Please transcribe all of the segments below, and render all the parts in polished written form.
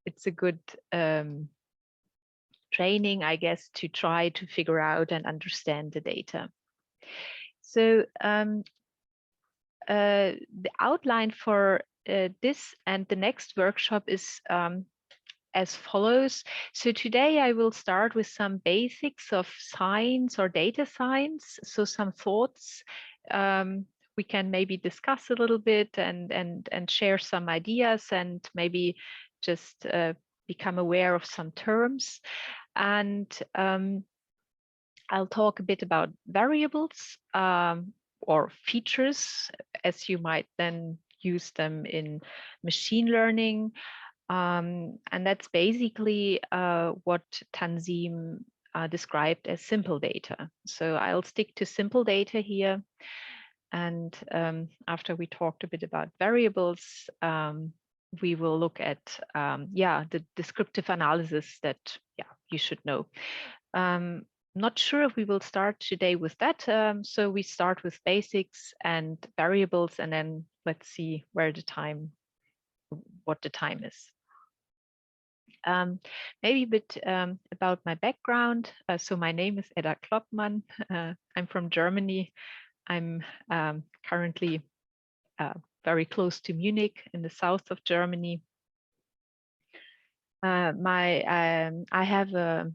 it's a good training, I guess, to try to figure out and understand the data. So the outline for this and the next workshop is as follows. So today I will start with some basics of science or data science. So some thoughts we can maybe discuss a little bit and share some ideas and maybe just become aware of some terms. And I'll talk a bit about variables or features, as you might then use them in machine learning. And that's basically what Tanzim described as simple data. So I'll stick to simple data here. And after we talked a bit about variables, we will look at the descriptive analysis that you should know. Not sure if we will start today with that. So we start with basics and variables, and then let's see what the time is. Maybe a bit about my background. So my name is Edda Kloppmann. I'm from Germany. I'm currently very close to Munich in the south of Germany. I have a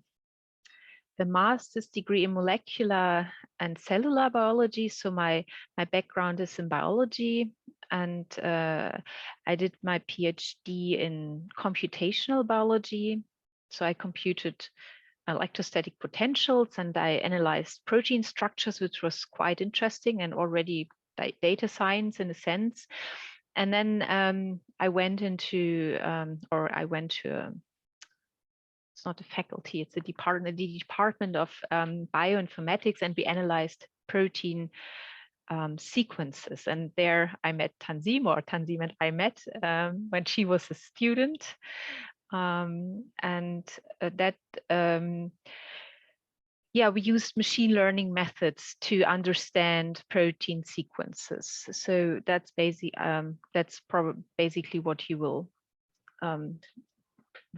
master's degree in molecular and cellular biology. So my background is in biology, and I did my PhD in computational biology. So I computed electrostatic potentials and I analyzed protein structures, which was quite interesting and already data science in a sense. And then I went into, it's not a faculty, it's a department, the Department of Bioinformatics, and we analyzed protein sequences. And there I met Tanzim, or Tanzim and I met when she was a student. We used machine learning methods to understand protein sequences. So that's basically what you will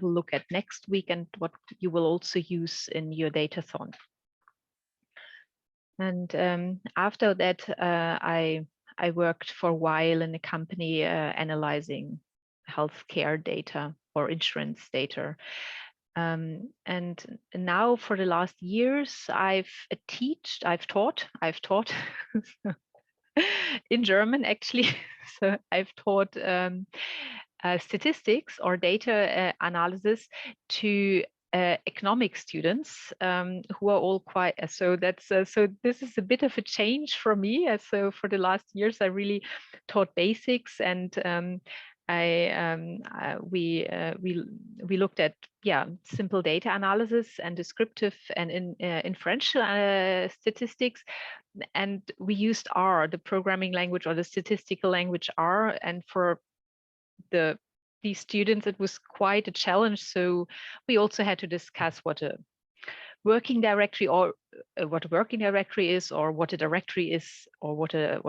look at next week, and what you will also use in your Datathon. And after that, I worked for a while in a company analyzing healthcare data or insurance data. And now for the last years, I've taught in German, actually. So I've taught statistics or data analysis to economic students who are all quite so this is a bit of a change for me. So for the last years I really taught basics, and we looked at simple data analysis and descriptive and inferential statistics, and we used R, the programming language or the statistical language R. And for these students it was quite a challenge, so we also had to discuss what a working directory or what a working directory is, or what a directory is, or what a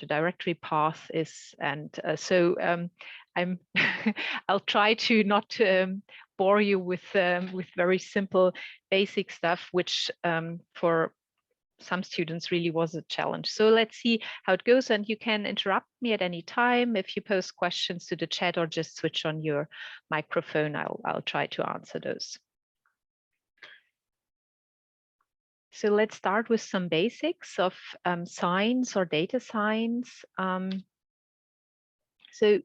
directory path is. And so I'll try to not bore you with very simple basic stuff, which for some students really was a challenge. So let's see how it goes, and you can interrupt me at any time if you post questions to the chat, or just switch on your microphone. I'll try to answer those. So let's start with some basics of science or data science. So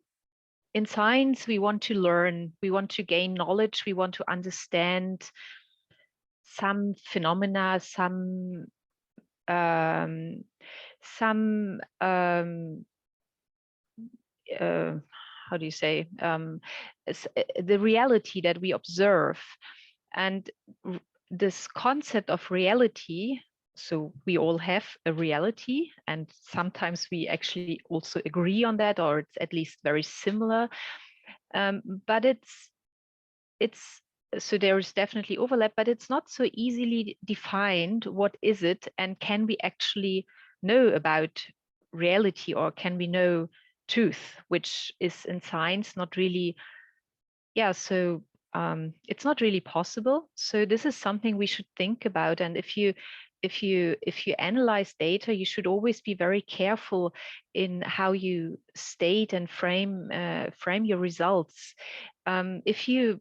in science, we want to learn, we want to gain knowledge, we want to understand some phenomena, some how do you say, the reality that we observe. And this concept of reality, so we all have a reality, and sometimes we actually also agree on that, or it's at least very similar, but it's so there is definitely overlap, but it's not so easily defined. What is it, and can we actually know about reality, or can we know truth, which is in science not really, yeah, so it's not really possible. So this is something we should think about. And if you analyze data, you should always be very careful in how you state and frame your results. If you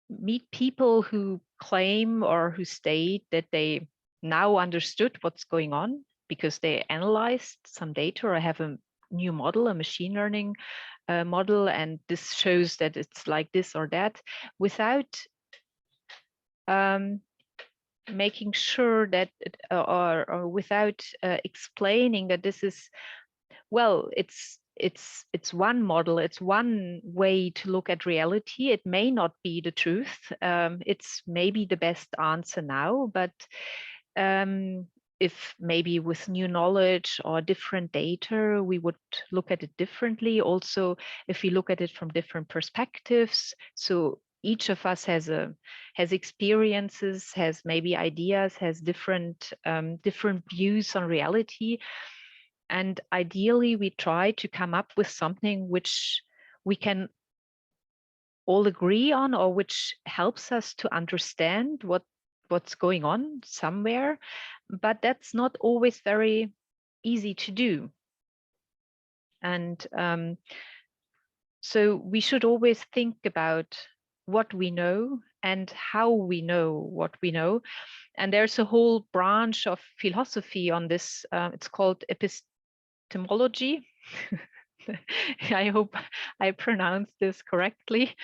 meet people who claim or who state that they now understood what's going on because they analyzed some data or have a new model, a machine learning model, and this shows that it's like this or that, without making sure that, or without explaining that this is, well, it's one model, it's one way to look at reality. It may not be the truth. It's maybe the best answer now, but if maybe with new knowledge or different data, we would look at it differently. Also, if we look at it from different perspectives, so each of us has experiences, has maybe ideas, has different views on reality, and ideally we try to come up with something which we can all agree on, or which helps us to understand what's going on somewhere. But that's not always very easy to do. And so we should always think about what we know and how we know what we know. And there's a whole branch of philosophy on this. It's called epistemology. I hope I pronounced this correctly.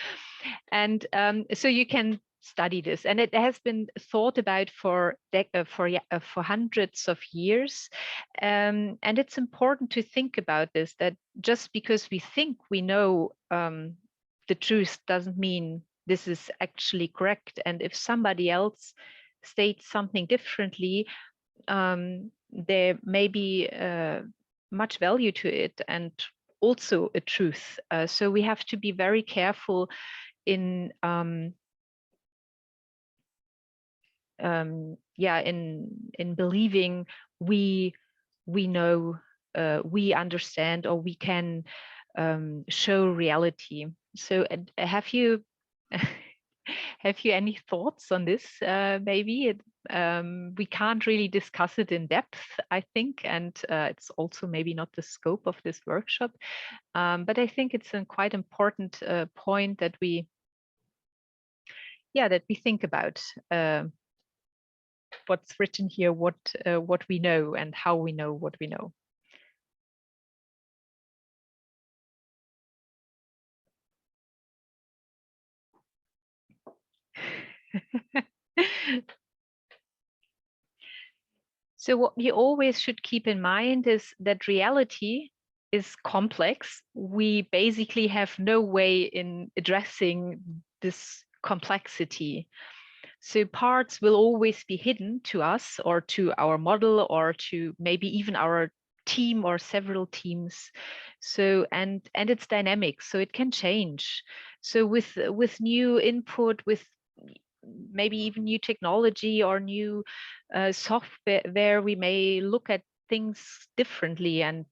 And so you can study this, and it has been thought about for hundreds of years. And it's important to think about this, that just because we think we know the truth doesn't mean this is actually correct. And if somebody else states something differently, there may be much value to it and also a truth. So we have to be very careful in in believing we know, we understand, or we can show reality. So have you have you any thoughts on this? Maybe we can't really discuss it in depth, I think, and it's also maybe not the scope of this workshop. But I think it's a quite important point that we think about what's written here, what we know and how we know what we know. So what you always should keep in mind is that reality is complex. We basically have no way in addressing this complexity. So parts will always be hidden to us, or to our model, or to maybe even our team or several teams. So and it's dynamic, so it can change. So with new input, with maybe even new technology or new software, we may look at things differently. And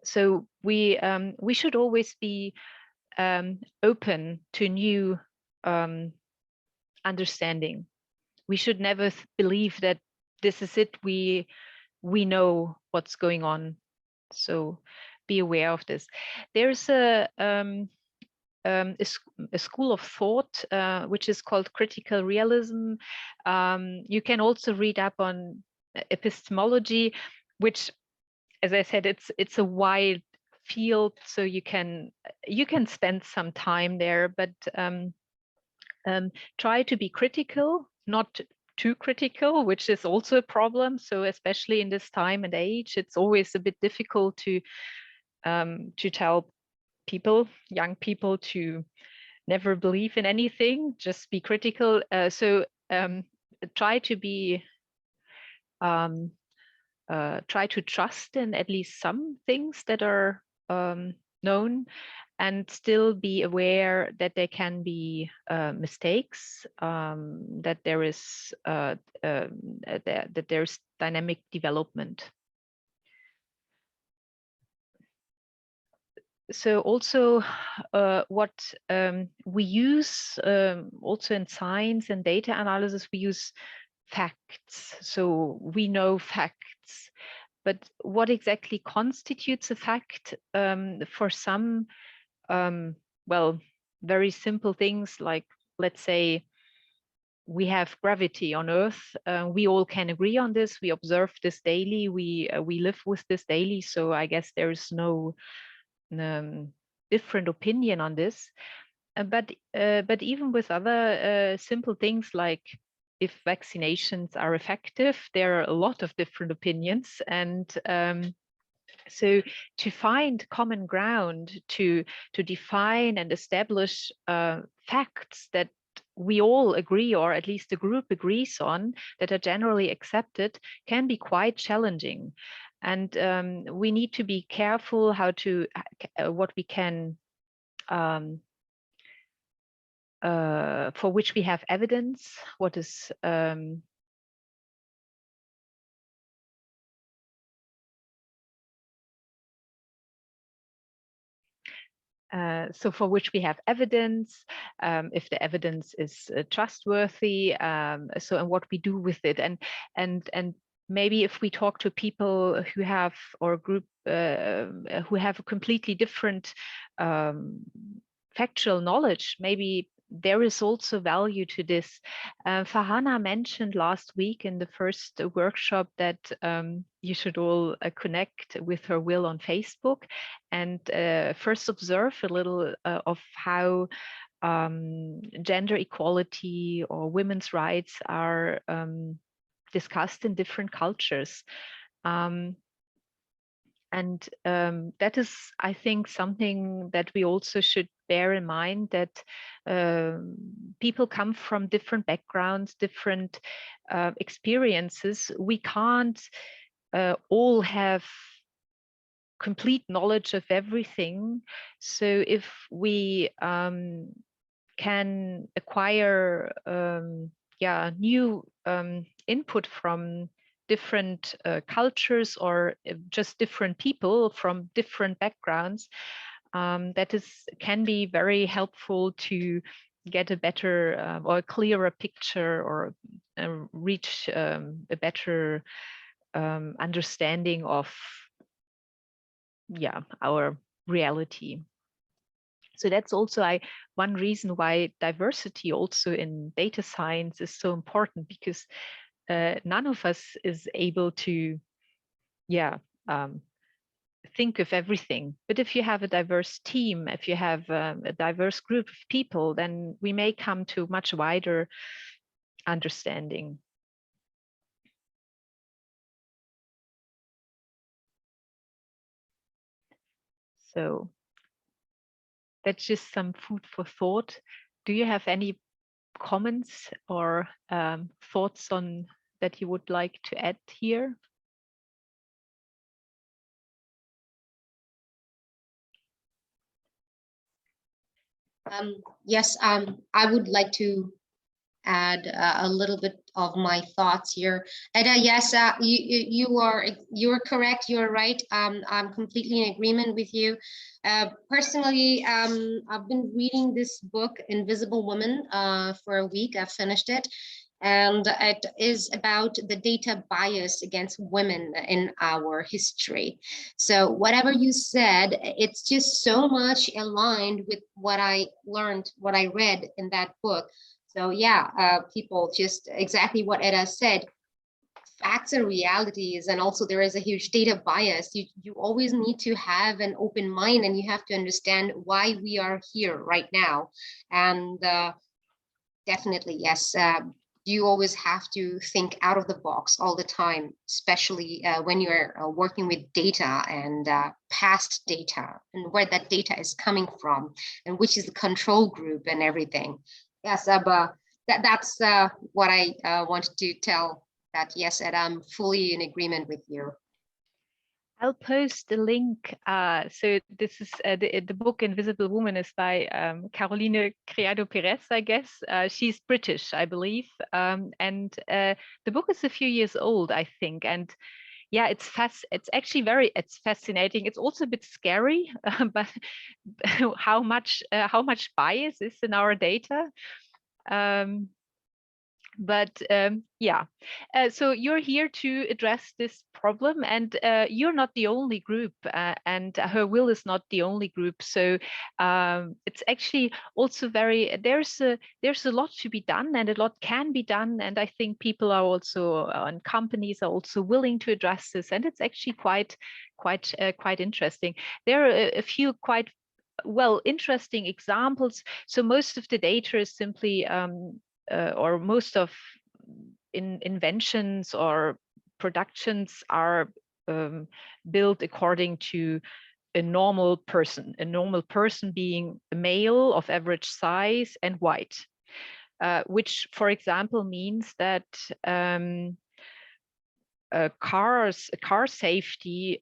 so we should always be open to new understanding. We should never believe that this is it, we know what's going on. So be aware of this. There's a school of thought which is called critical realism. You can also read up on epistemology, which, as I said, it's a wide field, so you can spend some time there, but try to be critical, not too critical, which is also a problem. So especially in this time and age, it's always a bit difficult to tell people, young people, to never believe in anything, just be critical. So try to be try to trust in at least some things that are known, and still be aware that there can be mistakes, that there is that there's dynamic development. so also what we use also in science and data analysis, we use facts. So we know facts, but what exactly constitutes a fact? For some, well, very simple things like, let's say, we have gravity on Earth. We all can agree on this. We observe this daily. We live with this daily. So I guess there is no different opinion on this. But even with other simple things like if vaccinations are effective, there are a lot of different opinions. And so to find common ground, to define and establish facts that we all agree, or at least the group agrees on, that are generally accepted, can be quite challenging. And we need to be careful how to what we can for which we have evidence, what is so for which we have evidence, if the evidence is trustworthy, so and what we do with it, and maybe if we talk to people who have, or a group who have a completely different factual knowledge, maybe there is also value to this. Farhana mentioned last week in the first workshop that you should all connect with her will on Facebook and first observe a little of how gender equality or women's rights are discussed in different cultures. And that is, I think, something that we also should bear in mind, that people come from different backgrounds, different experiences. We can't all have complete knowledge of everything. So if we can acquire new input from different cultures, or just different people from different backgrounds, that can be very helpful to get a better or a clearer picture, or reach a better understanding of our reality. So that's also one reason why diversity also in data science is so important, because none of us is able to think of everything. But if you have a diverse team, if you have a diverse group of people, then we may come to much wider understanding. So that's just some food for thought. Do you have any comments or thoughts on that you would like to add here? Yes, I would like to add a little bit of my thoughts here. And yes, you're correct. You're right. I'm completely in agreement with you. Personally, I've been reading this book, Invisible Woman, for a week. I've finished it. And it is about the data bias against women in our history. So whatever you said, it's just so much aligned with what I learned, what I read in that book. So yeah, people, just exactly what Edda said, facts and realities, and also there is a huge data bias. You always need to have an open mind, and you have to understand why we are here right now. And definitely, yes, you always have to think out of the box all the time, especially when you're working with data and past data, and where that data is coming from, and which is the control group and everything. Yes, but that's what I wanted to tell. That yes, and I'm fully in agreement with you. I'll post the link. So this is the book Invisible Woman is by Caroline Criado Perez, I guess. She's British, I believe. And the book is a few years old, I think. And yeah, it's actually it's fascinating. It's also a bit scary, but how much bias is in our data. But yeah, so you're here to address this problem, and you're not the only group, and Her Will is not the only group. So it's actually also there's a lot to be done, and a lot can be done, and I think people are also and companies are also willing to address this, and it's actually quite interesting. There are a few quite interesting examples. So most of the data is simply or most of inventions or productions are built according to a normal person being a male of average size and white, which, for example, means that car safety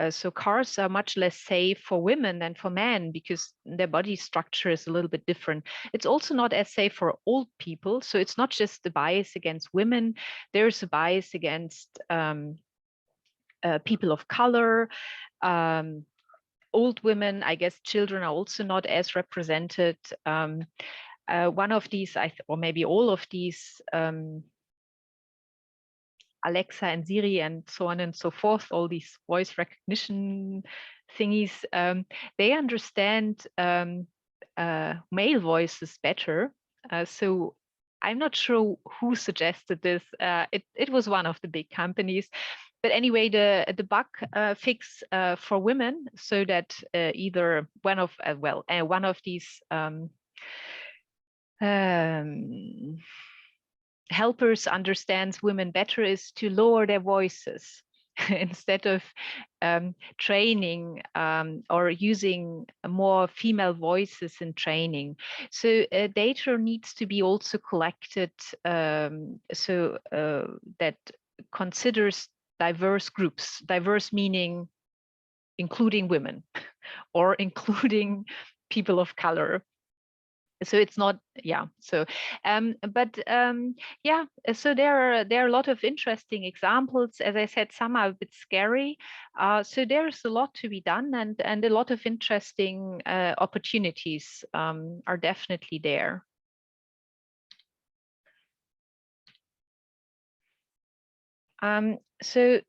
so cars are much less safe for women than for men because their body structure is a little bit different. It's also not as safe for old people. So it's not just the bias against women. There's a bias against people of color, old women. I guess children are also not as represented. One of these, or maybe all of these, Alexa and Siri and so on and so forth, all these voice recognition thingies, they understand male voices better. So I'm not sure who suggested this. It was one of the big companies. But anyway, the bug fix for women, so that either one of these helpers understands women better is to lower their voices instead of training or using more female voices in training. So data needs to be also collected so that considers diverse groups, diverse meaning including women or including people of color. So it's not, yeah, so but yeah, so there are a lot of interesting examples. As I said, some are a bit scary, so there's a lot to be done, and a lot of interesting opportunities are definitely there. So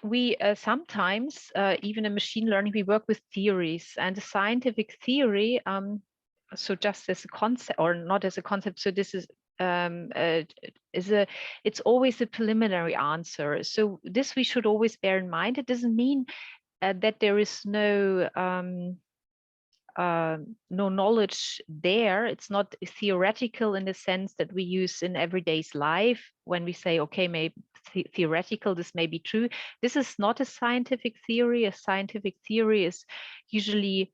we sometimes even in machine learning we work with theories, and a scientific theory, so just as a concept or not as a concept, so this is it's always a preliminary answer. So this we should always bear in mind. It doesn't mean that there is no knowledge there. It's not theoretical in the sense that we use in everyday's life when we say, okay, maybe theoretical, this may be true. This is not a scientific theory. A scientific theory is usually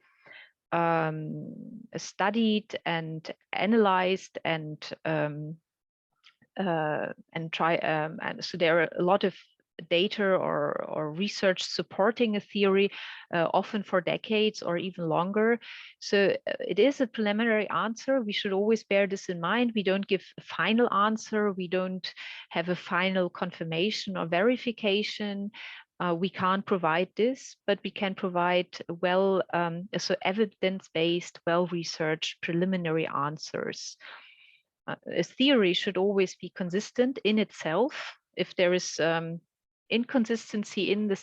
studied and analyzed and try and so there are a lot of data or research supporting a theory, often for decades or even longer. So it is a preliminary answer. We should always bear this in mind. We don't give a final answer. We don't have a final confirmation or verification. We can't provide this, but we can provide so evidence-based, well-researched preliminary answers. A theory should always be consistent in itself. If there is inconsistency in the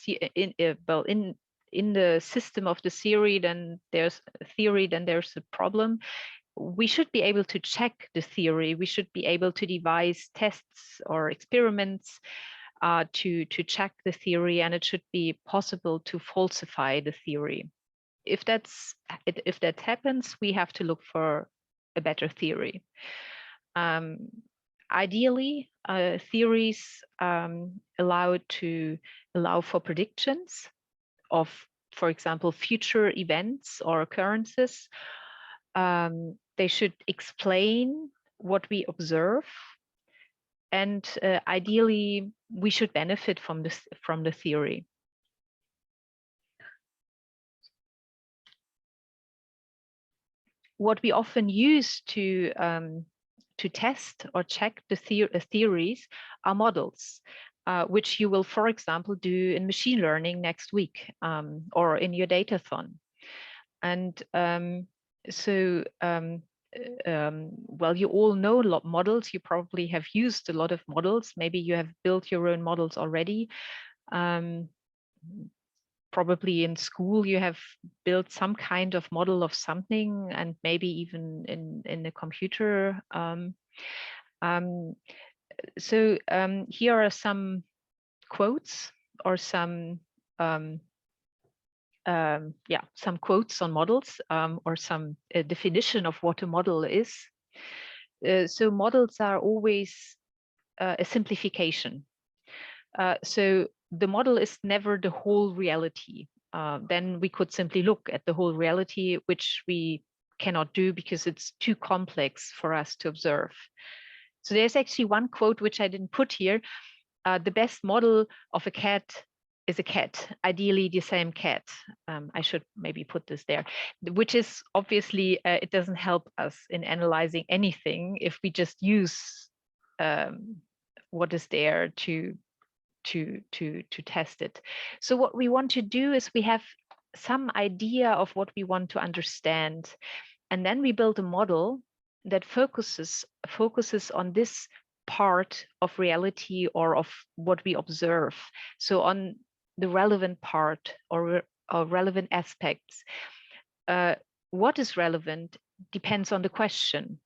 system of the theory, then there's a problem. We should be able to check the theory. We should be able to devise tests or experiments to check the theory, and it should be possible to falsify the theory. If that happens, we have to look for a better theory. Ideally, theories allow for predictions of, for example, future events or occurrences. They should explain what we observe, and ideally, we should benefit from the theory. What we often use to test or check the theories are models. which you will, for example, do in machine learning next week, or in your Datathon. And well, you all know a lot of models. You probably have used a lot of models. Maybe you have built your own models already. Probably in school you have built some kind of model of something, and maybe even in the computer. Here are some quotes, or some some quotes on models, or some definition of what a model is. So models are always a simplification. So the model is never the whole reality. Then we could simply look at the whole reality, which we cannot do because it's too complex for us to observe. So there's actually one quote which I didn't put here. The best model of a cat is a cat, ideally the same cat. I should maybe put this there, which is obviously, it doesn't help us in analyzing anything if we just use what is there to test it. So what we want to do is we have some idea of what we want to understand, and then we build a model that focuses on this part of reality, or of what we observe. So on the relevant part, or relevant aspects. What is relevant depends on the question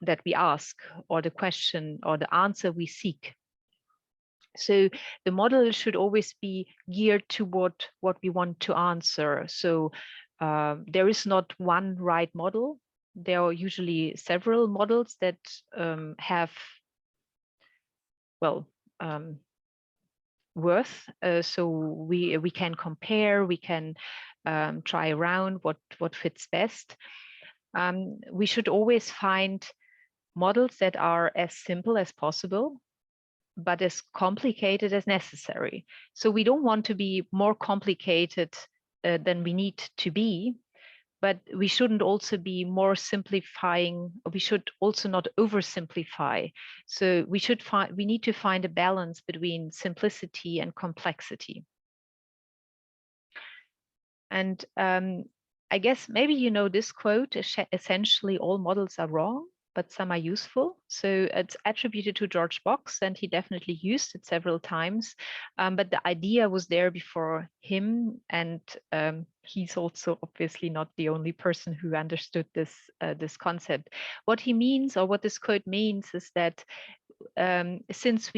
that we ask, or the question or the answer we seek. So the model should always be geared toward what we want to answer. So there is not one right model. There are usually several models that have, well, worth. So we can compare, we can try around what fits best. We should always find models that are as simple as possible, but as complicated as necessary. So we don't want to be more complicated than we need to be, but we shouldn't also be more simplifying. We should also not oversimplify. So we need to find a balance between simplicity and complexity. And I guess maybe you know this quote: essentially all models are wrong, but some are useful. So it's attributed to George Box, and he definitely used it several times. But the idea was there before him, and he's also obviously not the only person who understood this concept. What he means, or what this quote means, is that since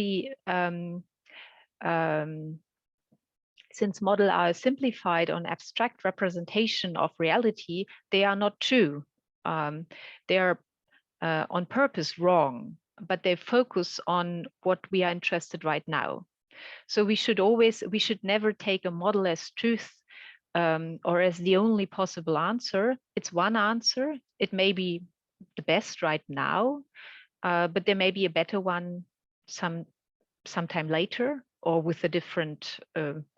models are simplified on abstract representation of reality, they are not true. They are on purpose wrong, but they focus on what we are interested right now. So we should never take a model as truth, or as the only possible answer. It's one answer. It may be the best right now, but there may be a better one sometime later, or with a different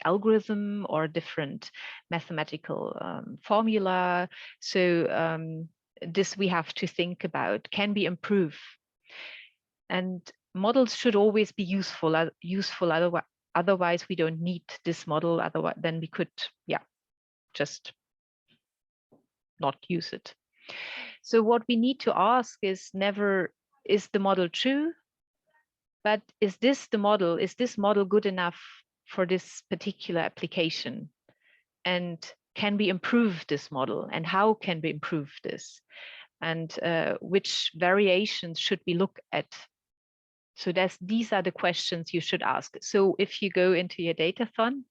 algorithm or a different mathematical formula. So this we have to think about. Can we improve? And models should always be useful. Otherwise we don't need this model. Otherwise, then we could, just not use it. So what we need to ask is never, is the model true? But is this model good enough for this particular application? And can we improve this model? And how can we improve this? And which variations should we look at? So these are the questions you should ask. So if you go into your Datathon,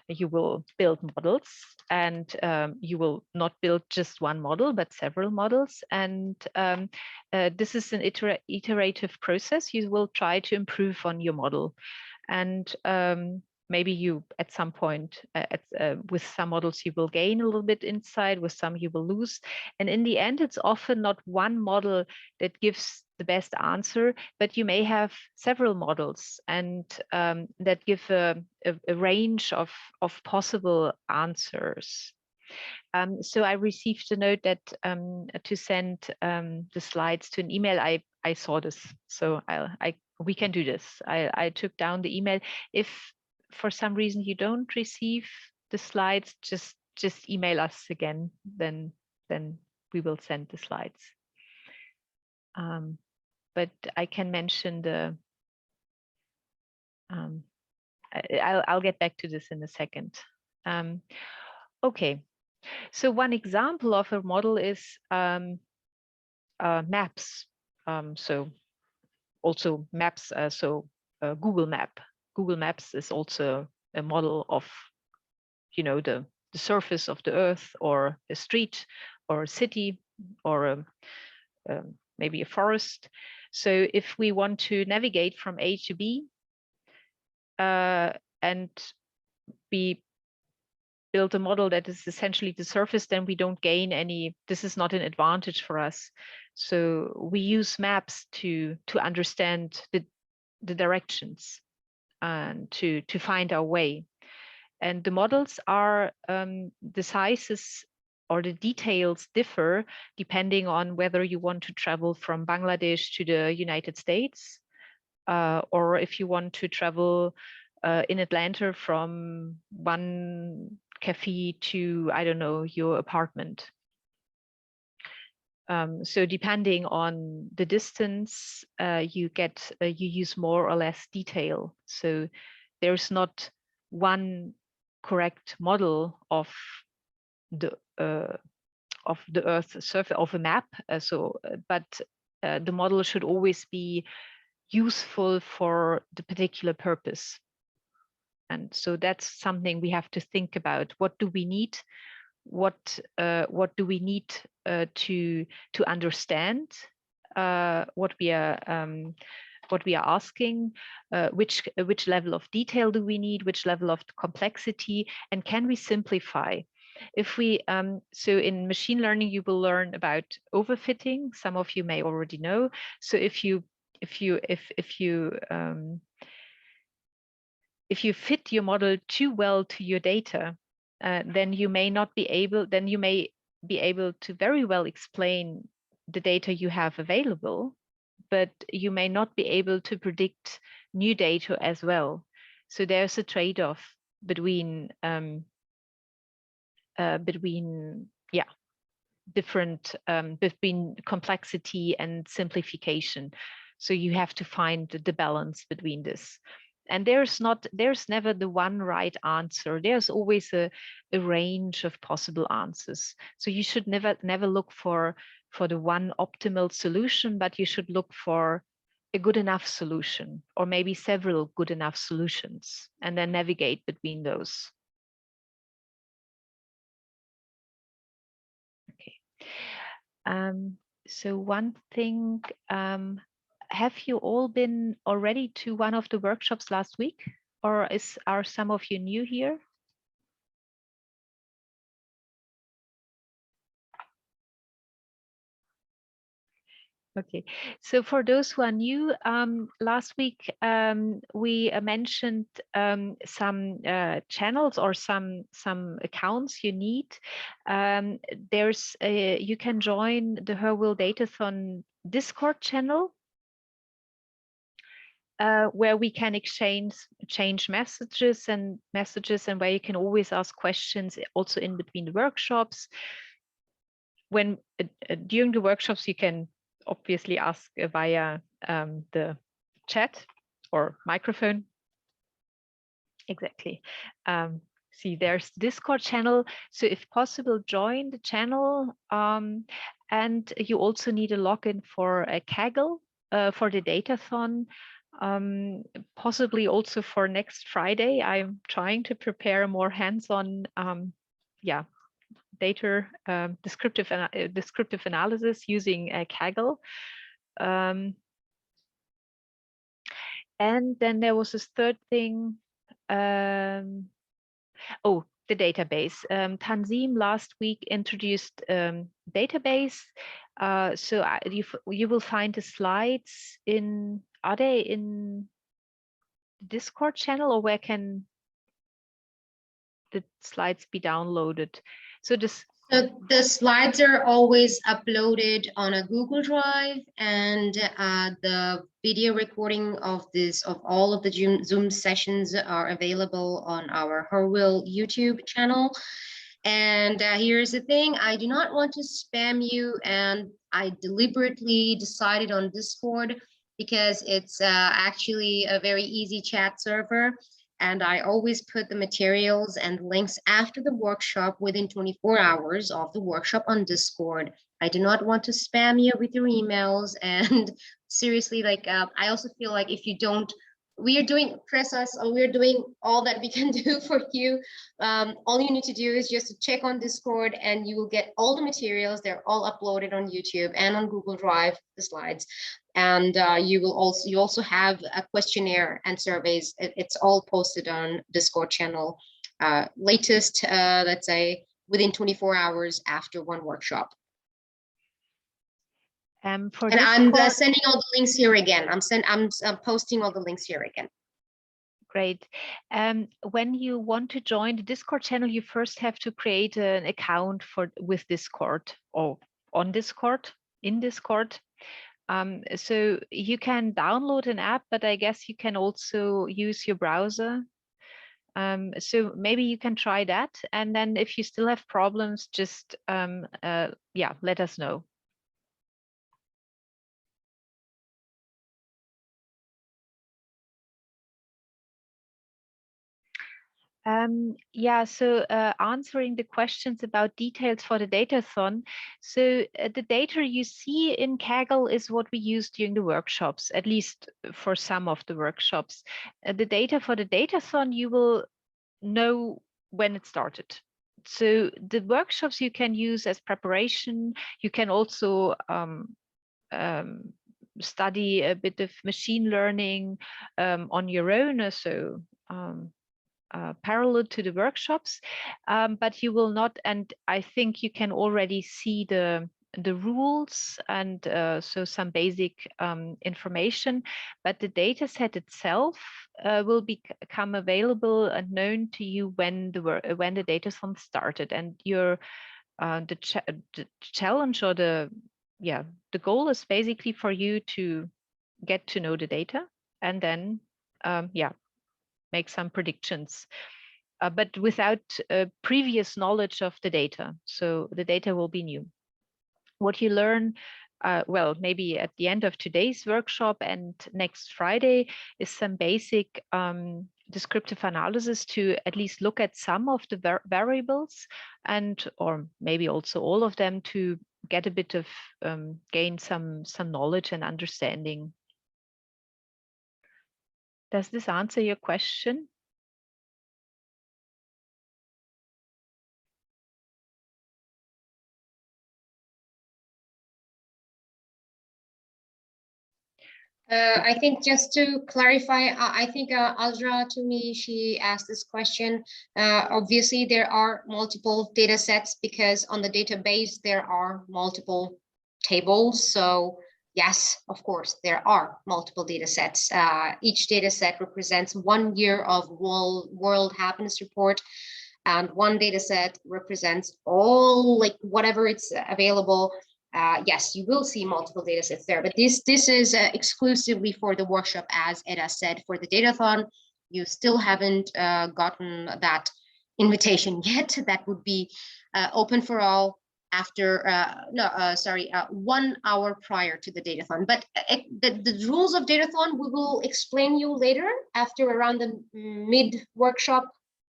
you will build models, and you will not build just one model, but several models. And this is an iterative process. You will try to improve on your model. And maybe you at some point with some models you will gain a little bit insight, with some you will lose. And in the end, it's often not one model that gives the best answer, but you may have several models and that give a range of possible answers. So I received a note that to send the slides to an email. I saw this, so we can do this. I took down the email. If for some reason you don't receive the slides, just email us again. Then we will send the slides. But I can mention the. I'll get back to this in a second. Okay. So one example of a model is maps. So also maps. Google Map. Google Maps is also a model of, the surface of the Earth, or a street, or a city, or maybe a forest. So if we want to navigate from A to B, and we build a model that is essentially the surface, then we don't gain any. This is not an advantage for us. So we use maps to understand the directions and to find our way. And the models are the sizes or the details differ depending on whether you want to travel from Bangladesh to the United States, or if you want to travel in Atlanta from one cafe to, I don't know, your apartment. So depending on the distance, you use more or less detail. So there's not one correct model of the Earth's surface of a map. But the model should always be useful for the particular purpose. And so that's something we have to think about. What do we need? What do we need to understand what we are asking? Which level of detail do we need? Which level of complexity? And can we simplify? If we so in machine learning, you will learn about overfitting. Some of you may already know. So if you fit your model too well to your data, then you may be able to very well explain the data you have available, but you may not be able to predict new data as well. So there's a trade-off between between complexity and simplification. So you have to find the balance between this. And there's never the one right answer. There's always a range of possible answers. So you should never look for the one optimal solution, but you should look for a good enough solution, or maybe several good enough solutions, and then navigate between those. Okay. So one thing, have you all been already to one of the workshops last week, or are some of you new here? Okay, so for those who are new, last week we mentioned some channels or some accounts you need. You can join the Herwil Datathon Discord channel, where we can exchange messages and where you can always ask questions also in between the workshops. When during the workshops, you can obviously ask via the chat or microphone. Exactly. See, there's Discord channel. So if possible, join the channel. And you also need a login for a Kaggle for the Datathon. Possibly also for next Friday. I'm trying to prepare a more hands-on data descriptive analysis using Kaggle. And then there was this third thing. Oh, the database. Tanzim last week introduced database. So you will find the slides in, are they in the Discord channel, or where can the slides be downloaded? So this. So the slides are always uploaded on a Google Drive, and the video recording of all of the Zoom sessions are available on our Herwill YouTube channel. And here's the thing, I do not want to spam you, and I deliberately decided on Discord because it's actually a very easy chat server. And I always put the materials and links after the workshop within 24 hours of the workshop on Discord. I do not want to spam you with your emails. And seriously, like, I also feel like if you don't, we're doing all that we can do for you. All you need to do is just to check on Discord, and you will get all the materials. They're all uploaded on YouTube and on Google Drive, the slides. And you also have a questionnaire and surveys. It's all posted on Discord channel, latest, let's say, within 24 hours after one workshop. For and Discord, I'm sending all the links here again. I'm posting all the links here again. Great. When you want to join the Discord channel, you first have to create an account with Discord, or on Discord, in Discord. So you can download an app, but I guess you can also use your browser. So maybe you can try that. And then if you still have problems, just let us know. So answering the questions about details for the Datathon. So the data you see in Kaggle is what we use during the workshops, at least for some of the workshops. The data for the Datathon, you will know when it started. So the workshops you can use as preparation. You can also study a bit of machine learning on your own. So parallel to the workshops, but you will not, and I think you can already see the rules and so some basic information, but the data set itself will become available and known to you when the Datathon started. And your the challenge, or the goal is basically for you to get to know the data, and then make some predictions, but without previous knowledge of the data. So the data will be new. What you learn, maybe at the end of today's workshop and next Friday, is some basic descriptive analysis to at least look at some of the variables, or maybe also all of them, to get a bit of gain some knowledge and understanding. Does this answer your question? I think just to clarify, I think Azra, to me, she asked this question. Obviously, there are multiple data sets because on the database, there are multiple tables. So yes, of course, there are multiple data sets. Each data set represents 1 year of World Happiness Report, and one data set represents all, like, whatever it's available. Yes, you will see multiple data sets there, but this is exclusively for the workshop, as Eda said. For the Datathon, you still haven't gotten that invitation yet. That would be open for all after 1 hour prior to the Datathon. But the rules of Datathon we will explain you later, after around the mid-workshop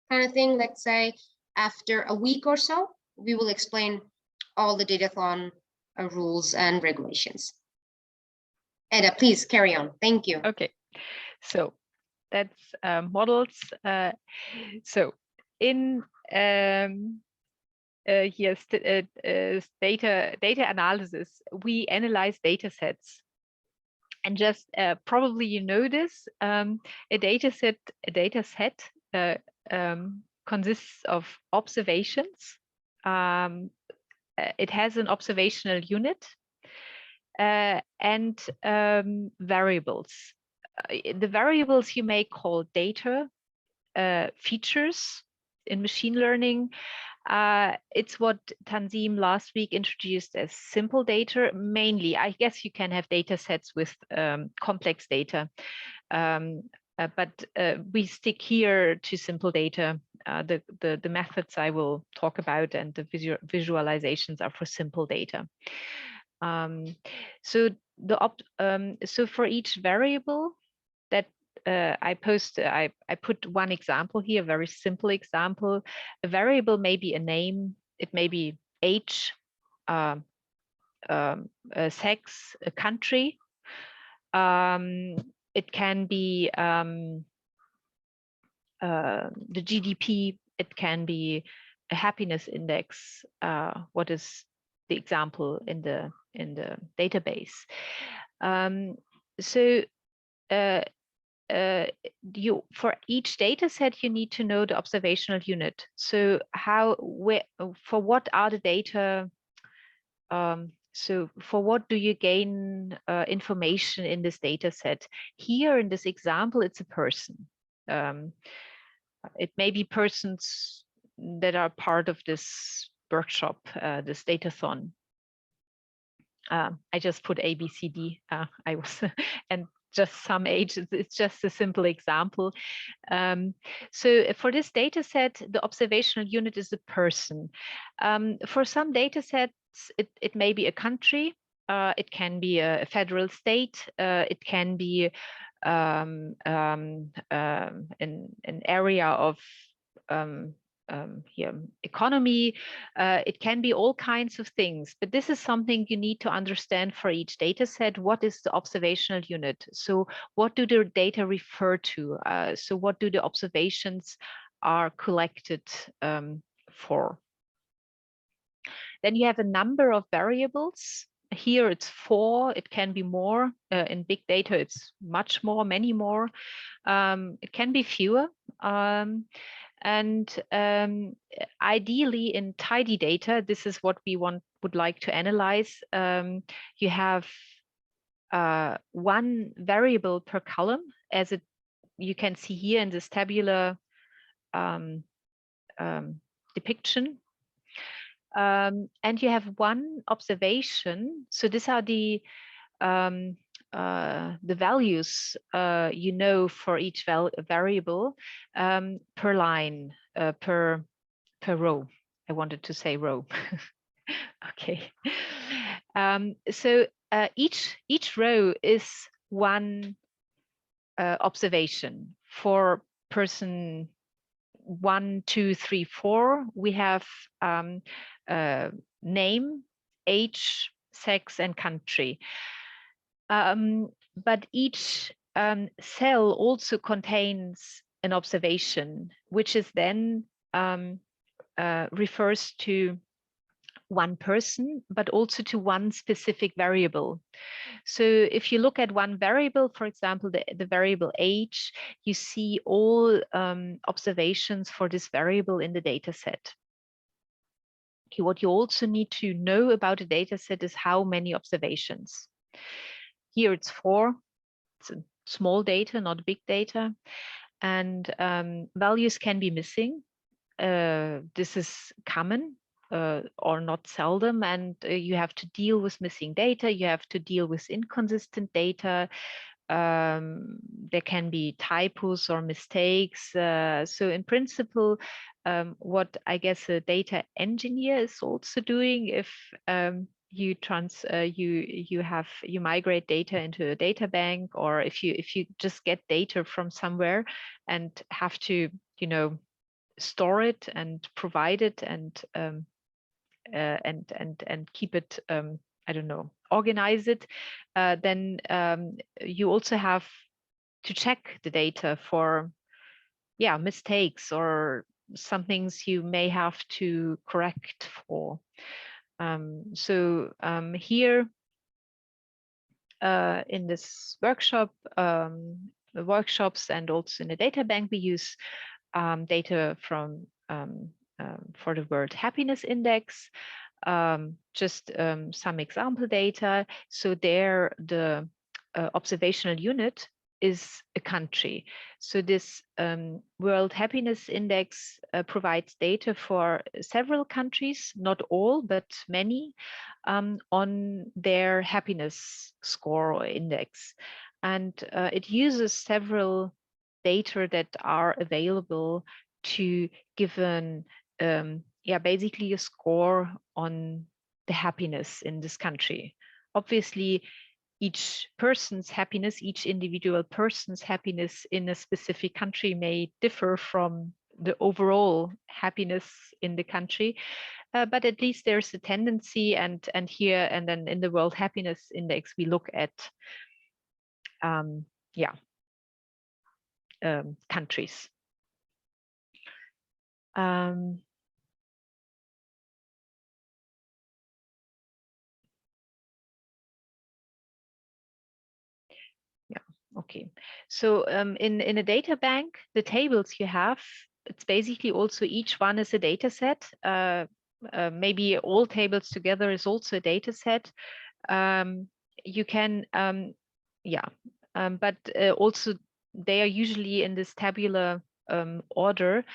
kind of thing. Let's say after a week or so, we will explain all the Datathon rules and regulations. Eda, please carry on. Thank you. Okay, so that's models. So in yes, data analysis, we analyze data sets. And just probably you know this, a data set consists of observations. It has an observational unit and variables. The variables you may call data, features in machine learning. It's what Tanzim last week introduced as simple data. Mainly, I guess you can have data sets with complex data, but we stick here to simple data. The methods I will talk about and the visualizations are for simple data. So so for each variable that I put one example here, a very simple example. A variable may be a name, it may be age, sex, a country. It can be the GDP, it can be a happiness index. What is the example in the database? So for each data set, you need to know the observational unit. So for what are the data? So for what do you gain information in this data set? Here in this example, it's a person. It may be persons that are part of this workshop, this Datathon. I just put A, B, C, D. I was and just some age. It's just a simple example. So for this data set, the observational unit is a person. For some data sets, it may be a country. It can be a federal state. It can be an area of economy. It can be all kinds of things, but this is something you need to understand for each data set. What is the observational unit? So what do the data refer to? So what do the observations are collected for? Then you have a number of variables. Here it's 4, it can be more. In big data, it's much more, many more. It can be fewer. And ideally in tidy data, this is what we would like to analyze. You have one variable per column, as you can see here in this tabular depiction. And you have one observation. So these are the values you know for each variable per line, per row. I wanted to say row. Okay. So each row is one observation. For person 1, 2, 3, 4, we have name, age, sex, and country. But each cell also contains an observation, which is then refers to one person, but also to one specific variable. So if you look at one variable, for example, the variable age, you see all observations for this variable in the data set. Okay, what you also need to know about a data set is how many observations. Here it's 4. It's a small data, not big data. And values can be missing. This is common. Or not seldom, and you have to deal with missing data, you have to deal with inconsistent data, there can be typos or mistakes. So in principle, what I guess a data engineer is also doing, if you migrate data into a data bank, or if you just get data from somewhere and have to, store it and provide it and keep it, I don't know, organize it, then you also have to check the data for mistakes or some things you may have to correct for. So here in this workshops and also in the data bank, we use data from for the World Happiness Index, just some example data. So there, the observational unit is a country. So this World Happiness Index provides data for several countries, not all, but many, on their happiness score or index. And it uses several data that are available to give an basically a score on the happiness in this country. Obviously, each person's happiness, each individual person's happiness in a specific country may differ from the overall happiness in the country, but at least there's a tendency, and here and then in the World Happiness Index we look at countries. Okay, so in a data bank, the tables you have, it's basically also each one is a data set. Maybe all tables together is also a data set. You can, but also they are usually in this tabular order.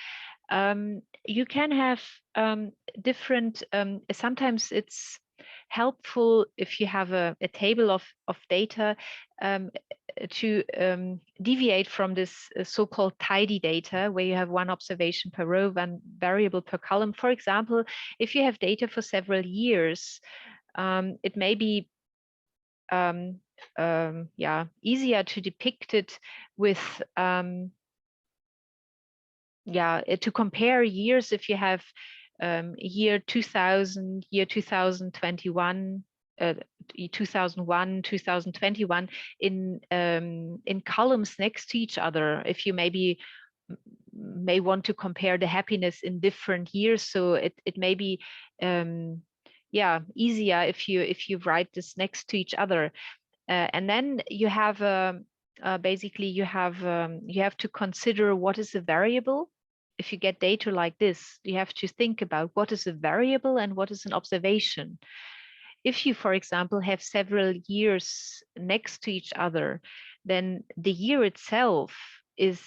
You can have different, sometimes it's helpful if you have a table of data to deviate from this so-called tidy data, where you have one observation per row, one variable per column. For example, if you have data for several years, it may be easier to depict it with to compare years. If you have year 2000, year 2021, 2001, 2021 in columns next to each other. If you maybe may want to compare the happiness in different years, so it may be easier if you write this next to each other, and then you have basically you have to consider what is a variable. If you get data like this, you have to think about what is a variable and what is an observation. If you, for example, have several years next to each other, then the year itself is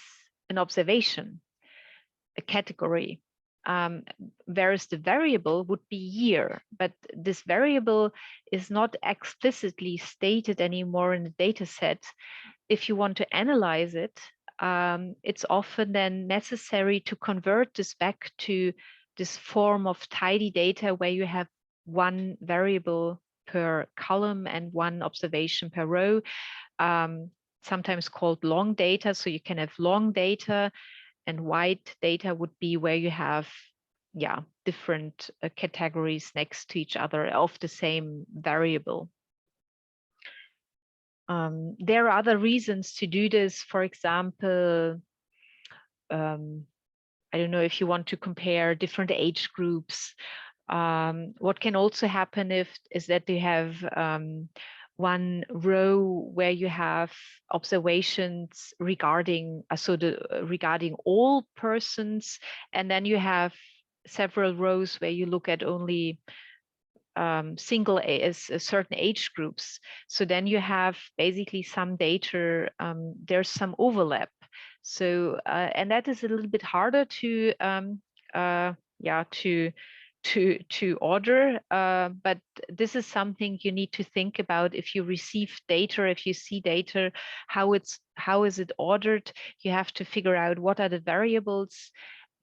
an observation, a category. Whereas the variable would be year, but this variable is not explicitly stated anymore in the data set. If you want to analyze it, it's often then necessary to convert this back to this form of tidy data where you have one variable per column and one observation per row, sometimes called long data. So you can have long data, and wide data would be where you have different categories next to each other of the same variable. There are other reasons to do this. For example, I don't know, if you want to compare different age groups. What can also happen is that you have one row where you have observations regarding regarding all persons, and then you have several rows where you look at only certain age groups. So then you have basically some data, there's some overlap. So and that is a little bit harder to order, but this is something you need to think about. If you receive data, if you see data, how is it ordered? You have to figure out what are the variables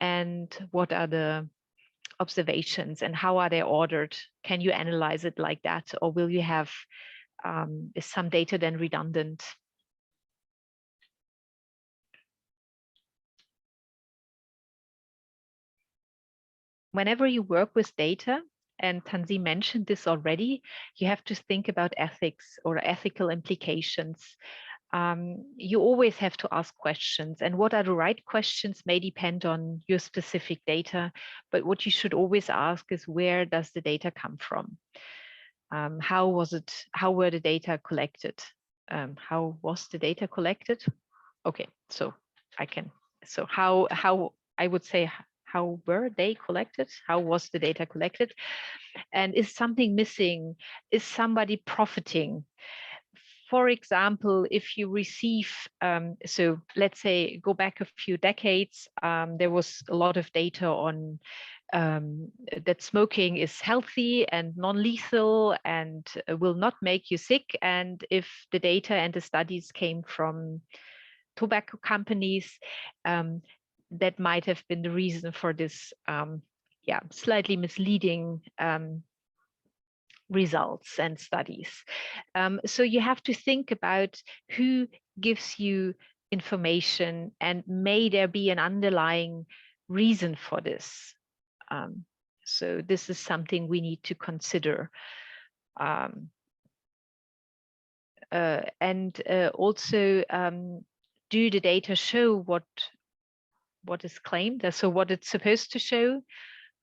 and what are the observations and how are they ordered. Can you analyze it like that, or will you have is some data then redundant? Whenever you work with data, and Tanzi mentioned this already, you have to think about ethics or ethical implications. You always have to ask questions, and what are the right questions may depend on your specific data. But what you should always ask is, where does the data come from? How were the data collected? How was the data collected? Okay, so I can so how I would say, how were they collected? How was the data collected? And is something missing? Is somebody profiting? For example, if you receive, so let's say go back a few decades, there was a lot of data on that smoking is healthy and non-lethal and will not make you sick. And if the data and the studies came from tobacco companies, that might have been the reason for this, yeah, slightly misleading results and studies. So you have to think about who gives you information, and may there be an underlying reason for this. So this is something we need to consider. And also, do the data show what is claimed? So what it's supposed to show?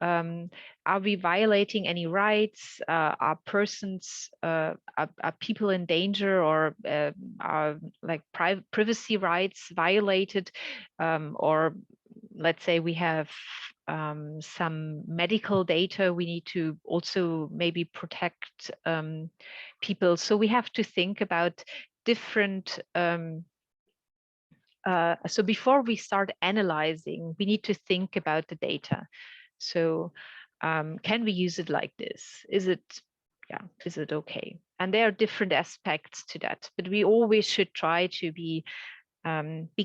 Are we violating any rights? Are persons, are people in danger, or are like privacy rights violated? Or let's say we have some medical data, we need to also maybe protect people. So we have to think about different so before we start analyzing, we need to think about the data. So can we use it like this? Is it okay? And there are different aspects to that, but we always should try to be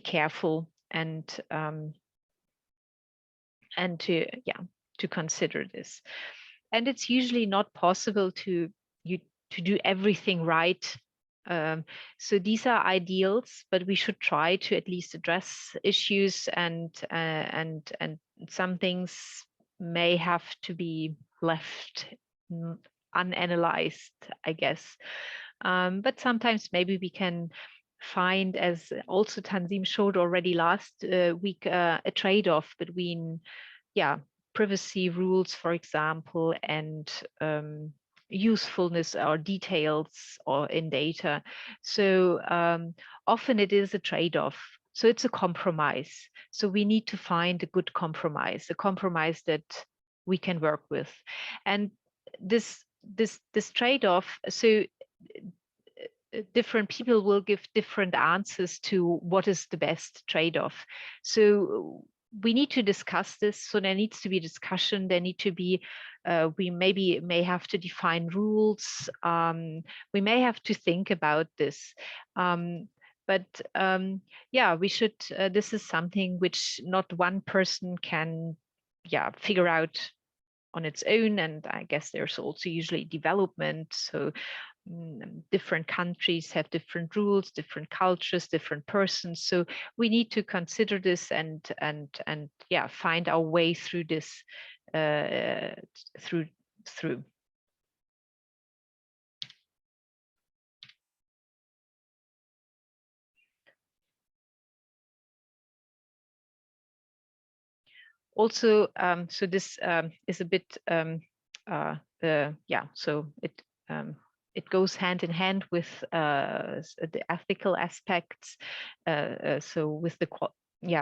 careful and to consider this. And it's usually not possible to do everything right. So these are ideals, but we should try to at least address issues, and some things may have to be left unanalyzed, I guess. But sometimes maybe we can find, as also Tanzim showed already last week, a trade-off between, privacy rules, for example, and usefulness or details or in data. So often it is a trade-off. So it's a compromise. So we need to find a good compromise, a compromise that we can work with. And this trade-off, so different people will give different answers to what is the best trade-off. So we need to discuss this. So there needs to be discussion. There need to be, we may have to define rules. We may have to think about this. But we should, this is something which not one person can figure out on its own. And I guess there's also usually development. So different countries have different rules, different cultures, different persons. So we need to consider this and find our way through this through. Also, so this is a bit so it goes hand in hand with the ethical aspects. So with the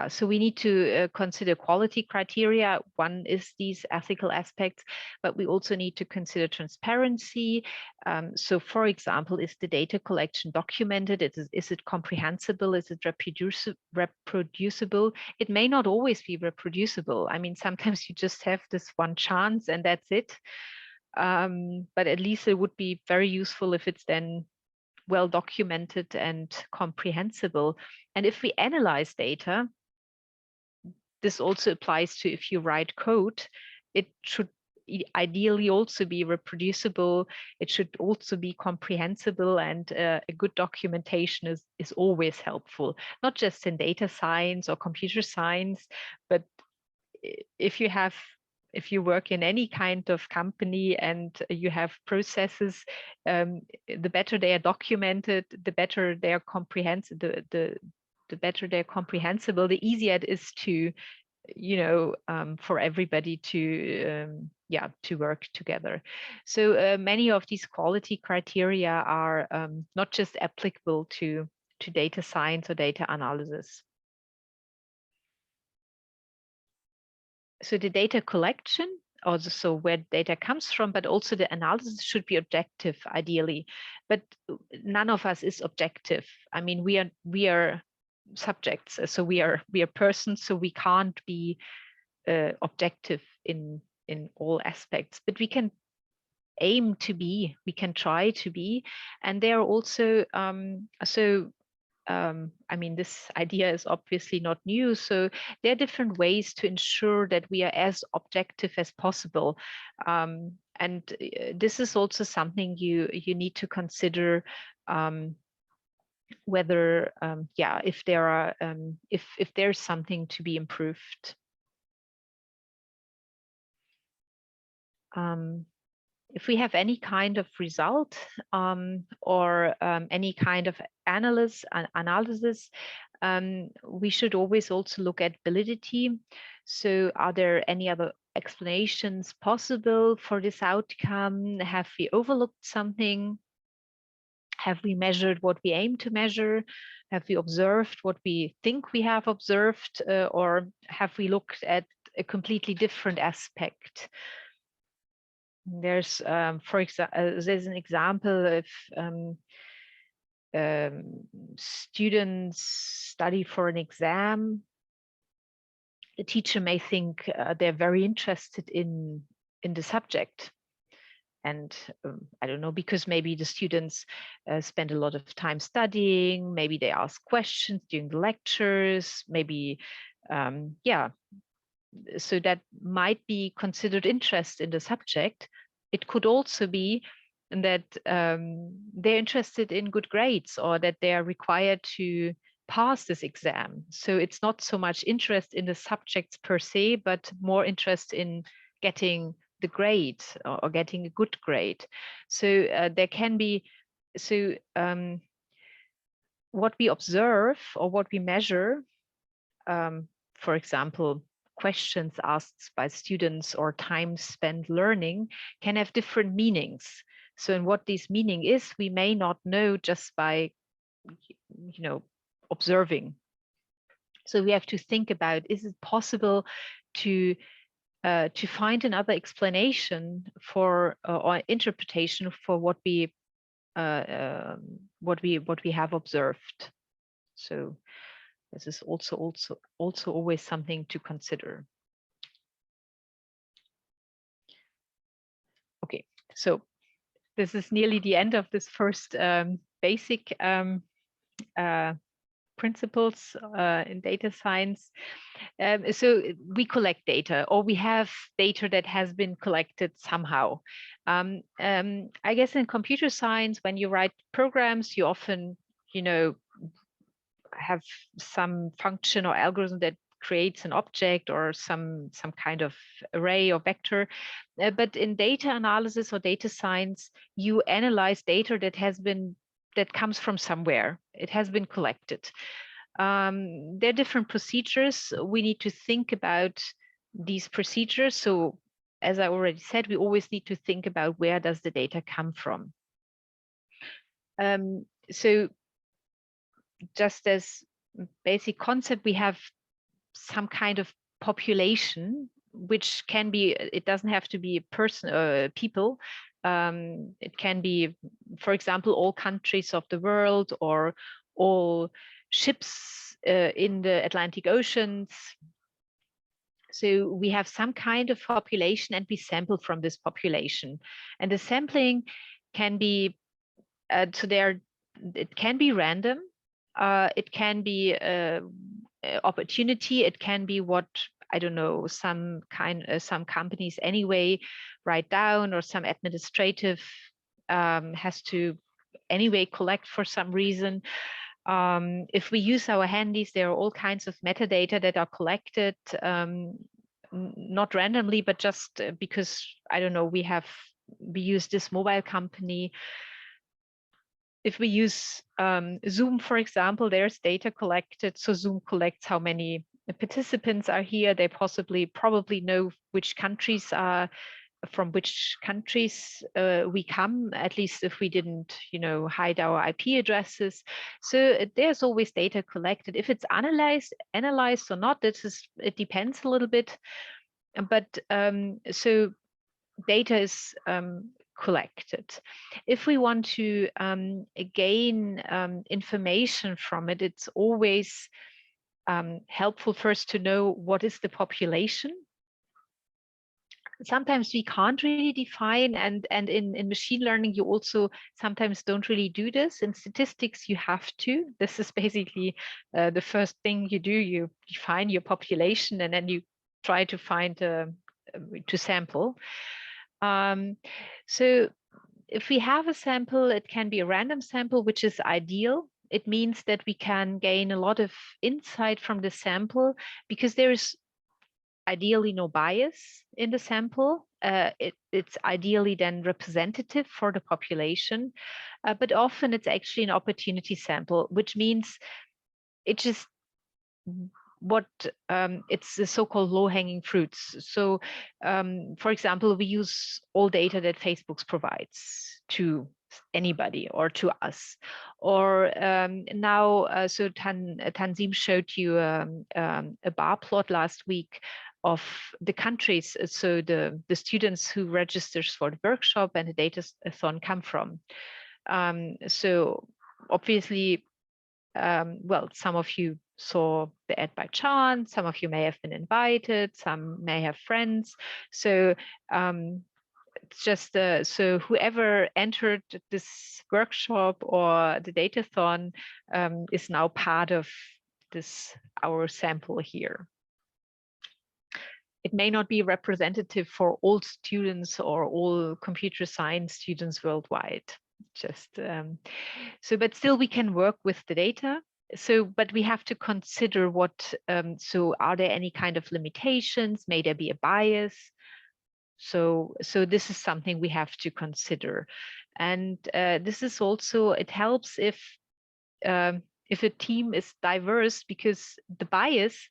so we need to consider quality criteria. One is these ethical aspects, but we also need to consider transparency. So for example, is the data collection documented? Is it comprehensible? Is it reproducible? It may not always be reproducible. I mean, sometimes you just have this one chance and that's it. But at least it would be very useful if it's then well documented and comprehensible. And if we analyze data, this also applies to if you write code, it should ideally also be reproducible. It should also be comprehensible, and a good documentation is always helpful, not just in data science or computer science, but if you work in any kind of company and you have processes, the better they are documented, the better they are comprehensible, the better they're comprehensible, the easier it is to, for everybody to work together. So many of these quality criteria are not just applicable to data science or data analysis. so the data collection, also where data comes from, but also the analysis should be objective, ideally. But none of us is objective. I mean, we are subjects, so we are persons, so we can't be objective in all aspects. But we can aim to be, we can try to be, and there are also I mean, this idea is obviously not new. So there are different ways to ensure that we are as objective as possible. And this is also something you need to consider, whether, yeah, if there are, if there's something to be improved. If we have any kind of result, or any kind of analysis, we should always also look at validity. So are there any other explanations possible for this outcome? Have we overlooked something? Have we measured what we aim to measure? Have we observed what we think we have observed? Or have we looked at a completely different aspect? There's, for example, there's an example if students study for an exam, the teacher may think they're very interested in the subject. And I don't know, because maybe the students spend a lot of time studying, maybe they ask questions during the lectures, maybe, yeah, so that might be considered interest in the subject. It could also be that they're interested in good grades, or that they are required to pass this exam. So it's not so much interest in the subjects per se, but more interest in getting the grade, or getting a good grade. So there can be, so what we observe or what we measure, for example, questions asked by students or time spent learning, can have different meanings. So, and what this meaning is, we may not know just by, observing. So we have to think about, is it possible to find another explanation for, or interpretation for what we have observed. So this is also always something to consider. Okay, so this is nearly the end of this first basic principles in data science. So we collect data, or we have data that has been collected somehow. I guess in computer science, when you write programs, you often, have some function or algorithm that creates an object or some kind of array or vector. But in data analysis or data science, you analyze data that comes from somewhere. It has been collected. There are different procedures. We need to think about these procedures. So as I already said, we always need to think about, where does the data come from? So just as basic concept, we have some kind of population, which can be, it doesn't have to be a person, people. It can be, for example, all countries of the world, or all ships in the Atlantic Oceans. So we have some kind of population, and we sample from this population. And the sampling can be, it can be random. It can be opportunity. It can be what, I don't know, some companies anyway write down, or some administrative has to anyway collect for some reason. If we use our handies, there are all kinds of metadata that are collected, not randomly, but just because, I don't know, we use this mobile company. If we use Zoom, for example, there's data collected. So Zoom collects how many participants are here. They probably know which countries are, from which countries we come, at least if we didn't, hide our IP addresses. So there's always data collected. If it's analyzed or not, it depends a little bit. but so data is collected. If we want to gain information from it, it's always helpful first to know what is the population. Sometimes we can't really define, and in machine learning you also sometimes don't really do this. In statistics you have to. This is basically the first thing you do. You define your population and then you try to find to sample. So if we have a sample, it can be a random sample, which is ideal. It means that we can gain a lot of insight from the sample because there is ideally no bias in the sample. It's ideally then representative for the population, but often it's actually an opportunity sample, which means it just what it's the so-called low-hanging fruits. So, for example, we use all data that Facebook provides to anybody or to us. Or now, so Tanzim showed you a bar plot last week of the countries, so the students who registers for the workshop and the Datathon come from. So obviously, well, some of you saw the ad by chance, some of you may have been invited, some may have friends. So it's just so whoever entered this workshop or the Datathon is now part of this, our sample here. It may not be representative for all students or all computer science students worldwide. Just so, but still we can work with the data. So, but we have to consider what, so are there any kind of limitations? May there be a bias? So this is something we have to consider. And this is also, it helps if a team is diverse, because the bias,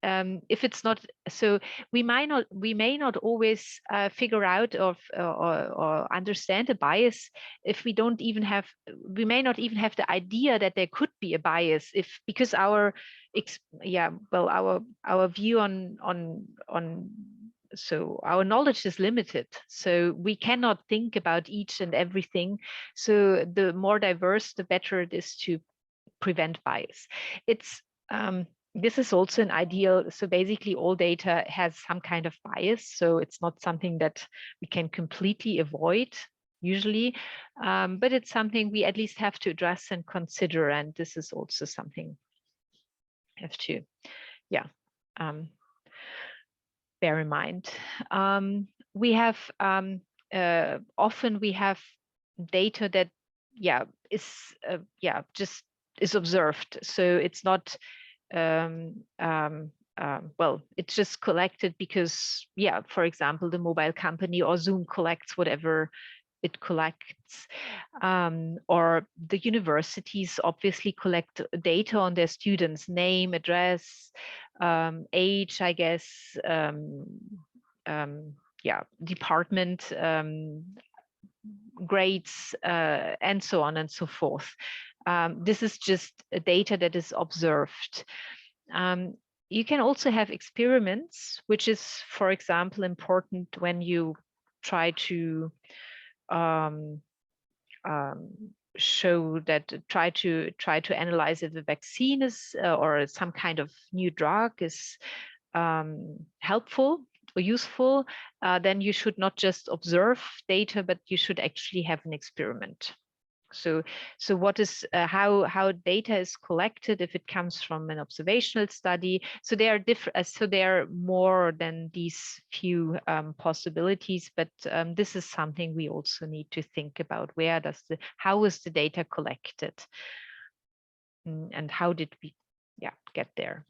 if it's not, so we may not always figure out or understand a bias if we don't even have, we may not even have the idea that there could be a bias, if because our our view on so our knowledge is limited, so we cannot think about each and everything. So the more diverse, the better it is to prevent bias. It's this is also an ideal. So basically all data has some kind of bias. So it's not something that we can completely avoid usually, but it's something we at least have to address and consider. And this is also something we have to, bear in mind. We have often we have data that is just is observed. So it's not well, it's just collected because, for example, the mobile company or Zoom collects whatever it collects, or the universities obviously collect data on their students' name, address, age, I guess, department, grades, and so on and so forth. This is just data that is observed. You can also have experiments, which is, for example, important when you try to show that, try to analyze if a vaccine is or some kind of new drug is helpful or useful. Then you should not just observe data, but you should actually have an experiment. So what is how data is collected if it comes from an observational study. So they are different. So there are more than these few possibilities, but this is something we also need to think about. How is the data collected, and how did we get there?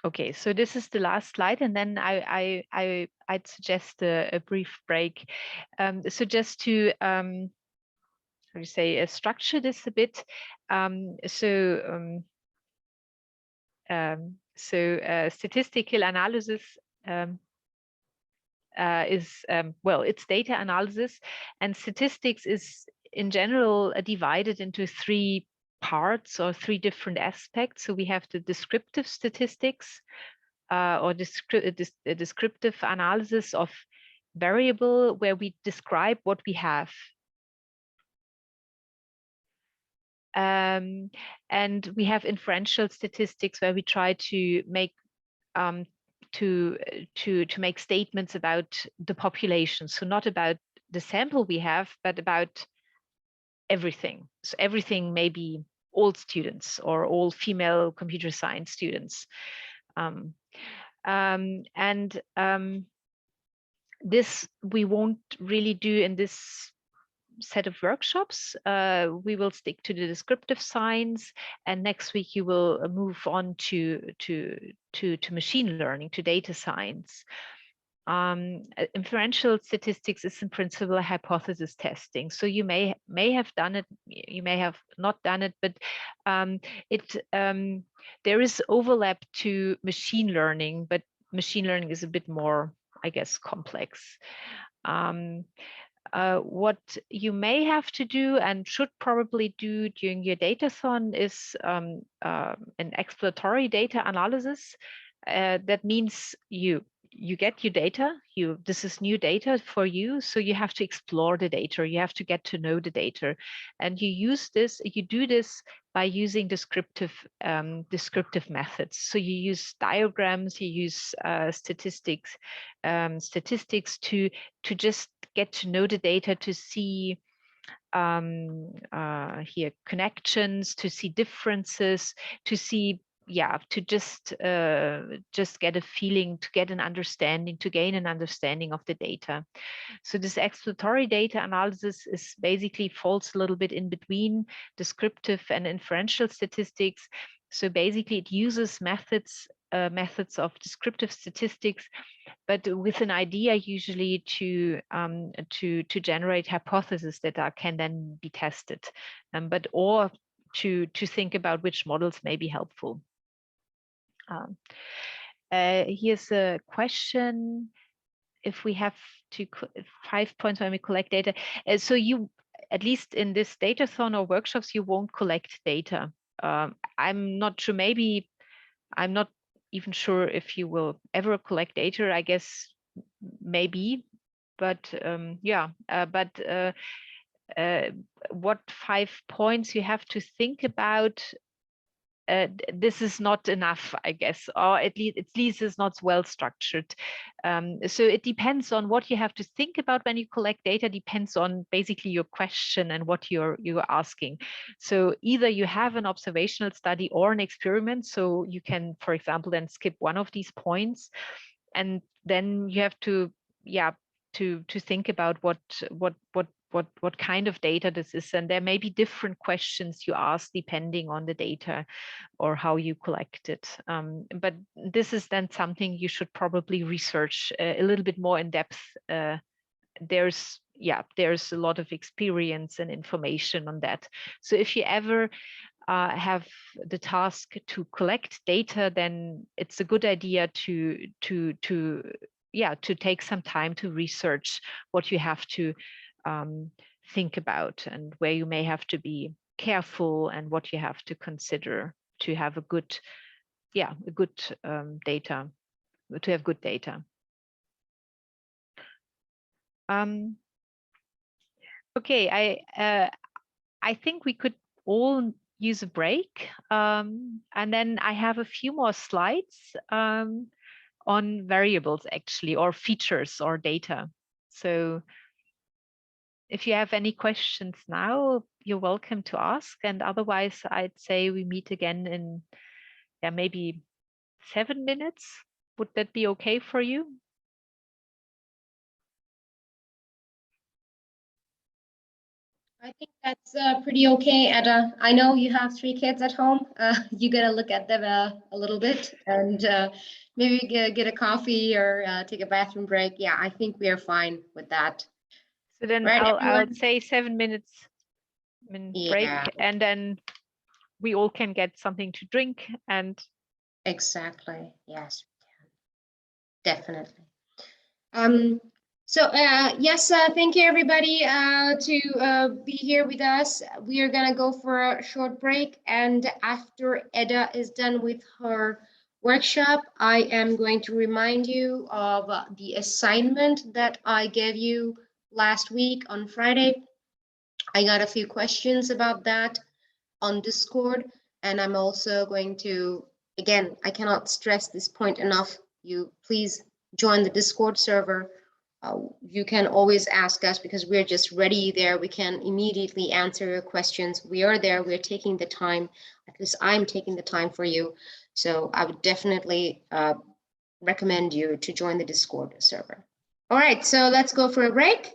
Okay, so this is the last slide, and then I'd suggest a brief break. So just to how do you say, structure this a bit. Statistical analysis is well, it's data analysis, and statistics is in general divided into three parts or 3 different aspects. So we have the descriptive statistics or descriptive analysis of variable, where we describe what we have. And we have inferential statistics, where we try to make to make statements about the population. So not about the sample we have, but about everything. So everything, maybe all students or all female computer science students. This we won't really do in this set of workshops. We will stick to the descriptive science, and next week you will move on to machine learning, to data science. Inferential statistics is in principle a hypothesis testing. So you may have done it, you may have not done it, but there is overlap to machine learning, but machine learning is a bit more, I guess, complex. What you may have to do and should probably do during your Datathon is an exploratory data analysis. That means you get your data, this is new data for you, so you have to explore the data, you have to get to know the data, and you do this by using descriptive methods. So you use diagrams, you use statistics to just get to know the data, to see here connections, to see differences, to see, to just get a feeling, to get an understanding, to gain an understanding of the data. So this exploratory data analysis is basically falls a little bit in between descriptive and inferential statistics. So basically it uses methods of descriptive statistics, but with an idea usually to generate hypotheses that can then be tested, or to think about which models may be helpful. Here's a question: if we have 5 points when we collect data, so you, at least in this Datathon or workshops, you won't collect data. I'm not sure, maybe I'm not even sure if you will ever collect data. I guess maybe, but what 5 points you have to think about, this is not enough, I guess, or at least it's not well structured. So it depends on what you have to think about when you collect data, depends on basically your question and what you're asking. So either you have an observational study or an experiment, so you can, for example, then skip one of these points, and then you have to think about what kind of data this is, and there may be different questions you ask depending on the data or how you collect it. But this is then something you should probably research a little bit more in depth. There's a lot of experience and information on that. So if you ever have the task to collect data, then it's a good idea to take some time to research what you have to think about, and where you may have to be careful, and what you have to consider to have a good data, to have good data. Okay, I think we could all use a break, and then I have a few more slides on variables, actually, or features or data. So if you have any questions now, you're welcome to ask, and otherwise I'd say we meet again in maybe 7 minutes. Would that be okay for you? I think that's pretty okay, Edda. I know you have 3 kids at home. You gotta look at them a little bit, and maybe get a coffee or take a bathroom break. Yeah, I think we are fine with that. So then Right, I'll say 7 minutes break, yeah, and then we all can get something to drink. And exactly. Yes, we can. Definitely. So yes, thank you everybody to be here with us. We are gonna go for a short break, and after Eda is done with her workshop, I am going to remind you of the assignment that I gave you last week on Friday. I got a few questions about that on Discord, and I'm also going to, again, I cannot stress this point enough. You please join the Discord server. You can always ask us because we're just ready there. We can immediately answer your questions. We are there. We're taking the time. At least I'm taking the time for you. So I would definitely recommend you to join the Discord server. All right, so let's go for a break.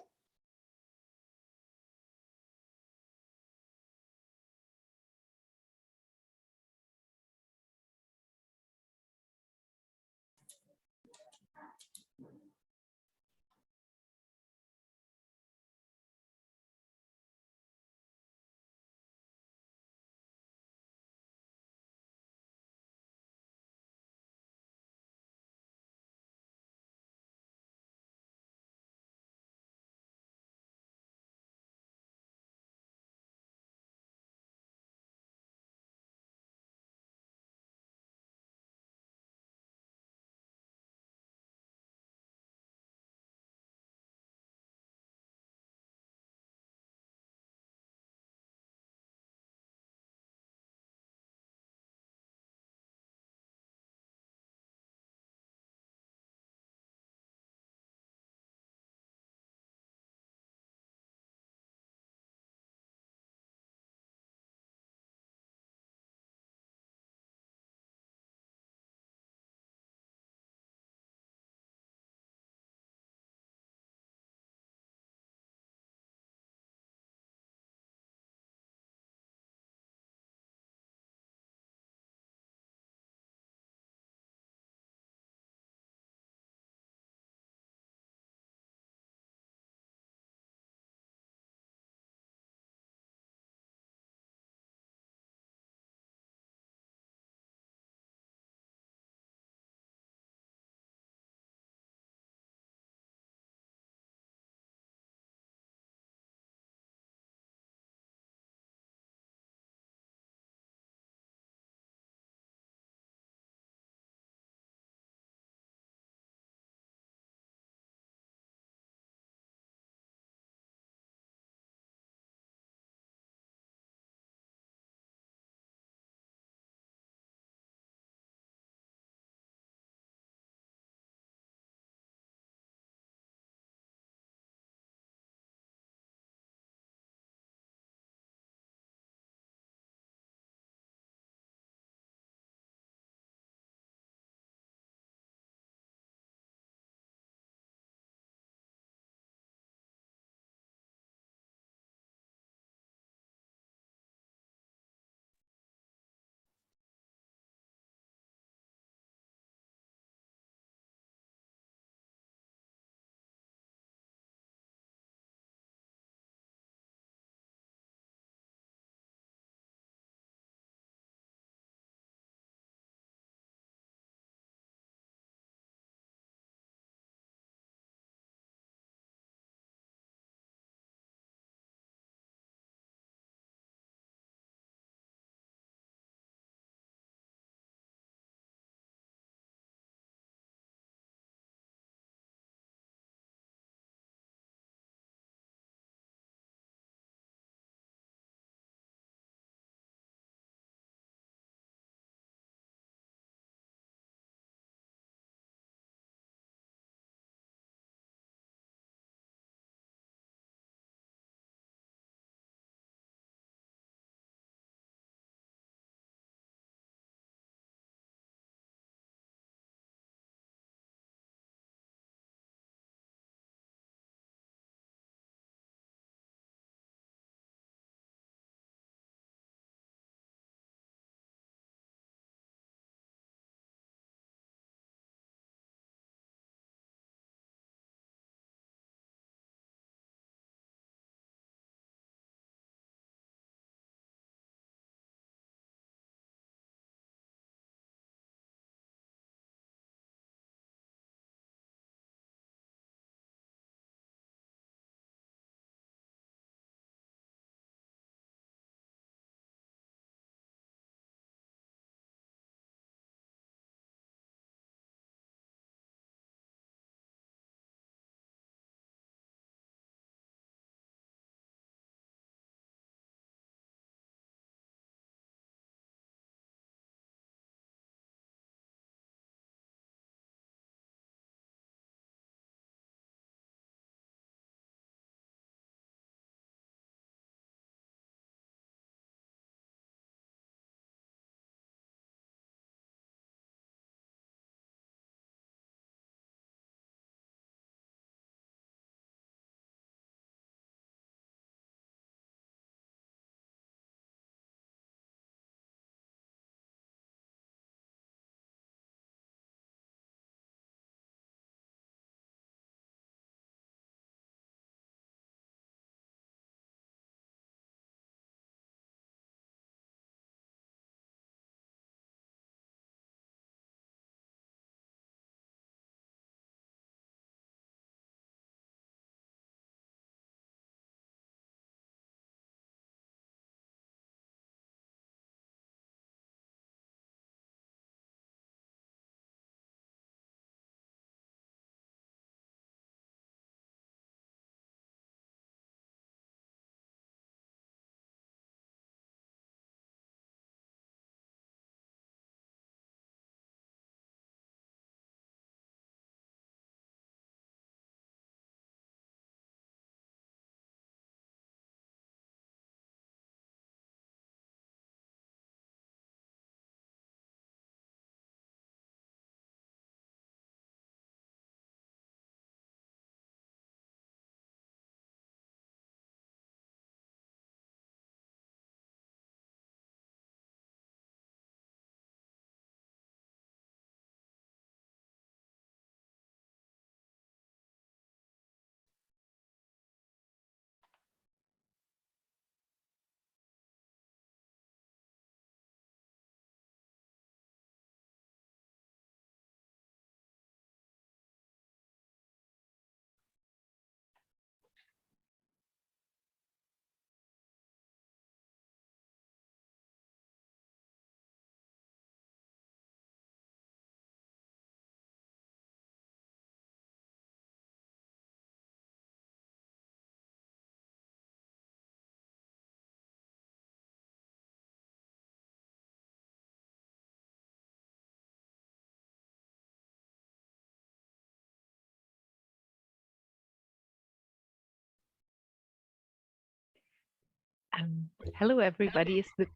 Hello, everybody. Is the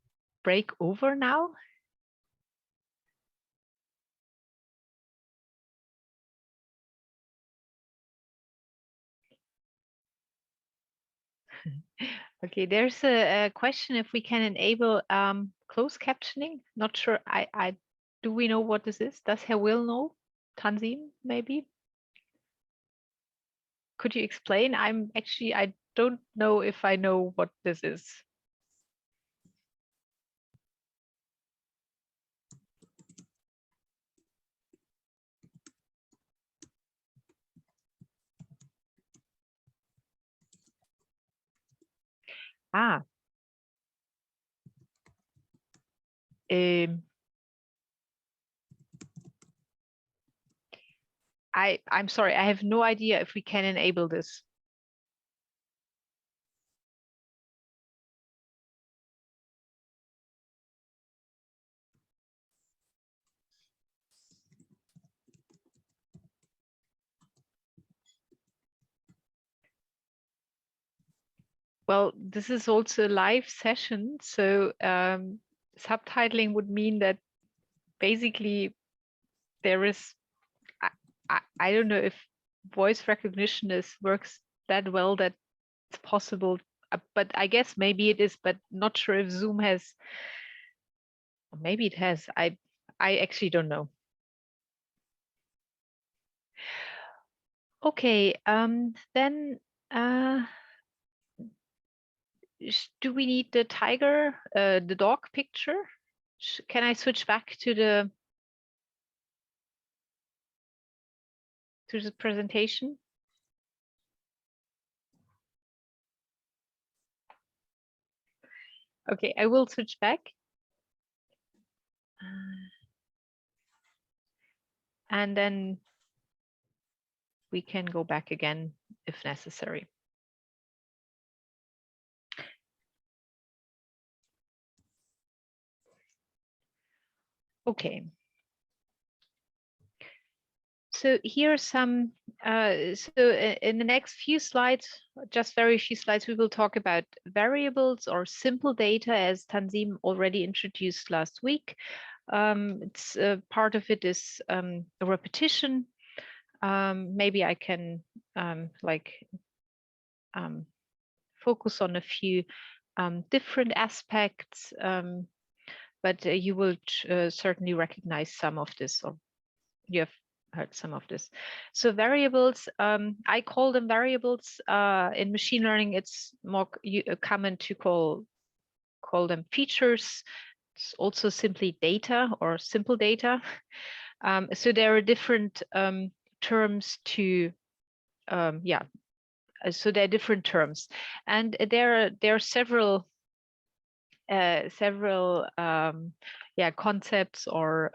break over now? Okay, there's a question if we can enable closed captioning. Not sure. I do we know what this is? Does Herr Will know? Tanzim, maybe? Could you explain? I don't know if I know what this is. Ah, um, I'm sorry, I have no idea if we can enable this. Well, this is also a live session, so subtitling would mean that basically there is, I don't know if voice recognition works that well that it's possible, but I guess maybe it is, but not sure if Zoom has, or maybe it has. I actually don't know. Okay, then do we need the tiger, the dog picture? Can I switch back to the presentation? Okay, I will switch back. And then we can go back again if necessary. Okay. So here are some, in the next few slides, just very few slides, we will talk about variables or simple data, as Tanzim already introduced last week. It's part of it is a repetition. Maybe I can focus on a few different aspects, but you will certainly recognize some of this, or you have heard some of this. So variables, I call them variables. In machine learning, it's more common to call them features. It's also simply data or simple data. So there are different terms to, so there are different terms, and there are several concepts or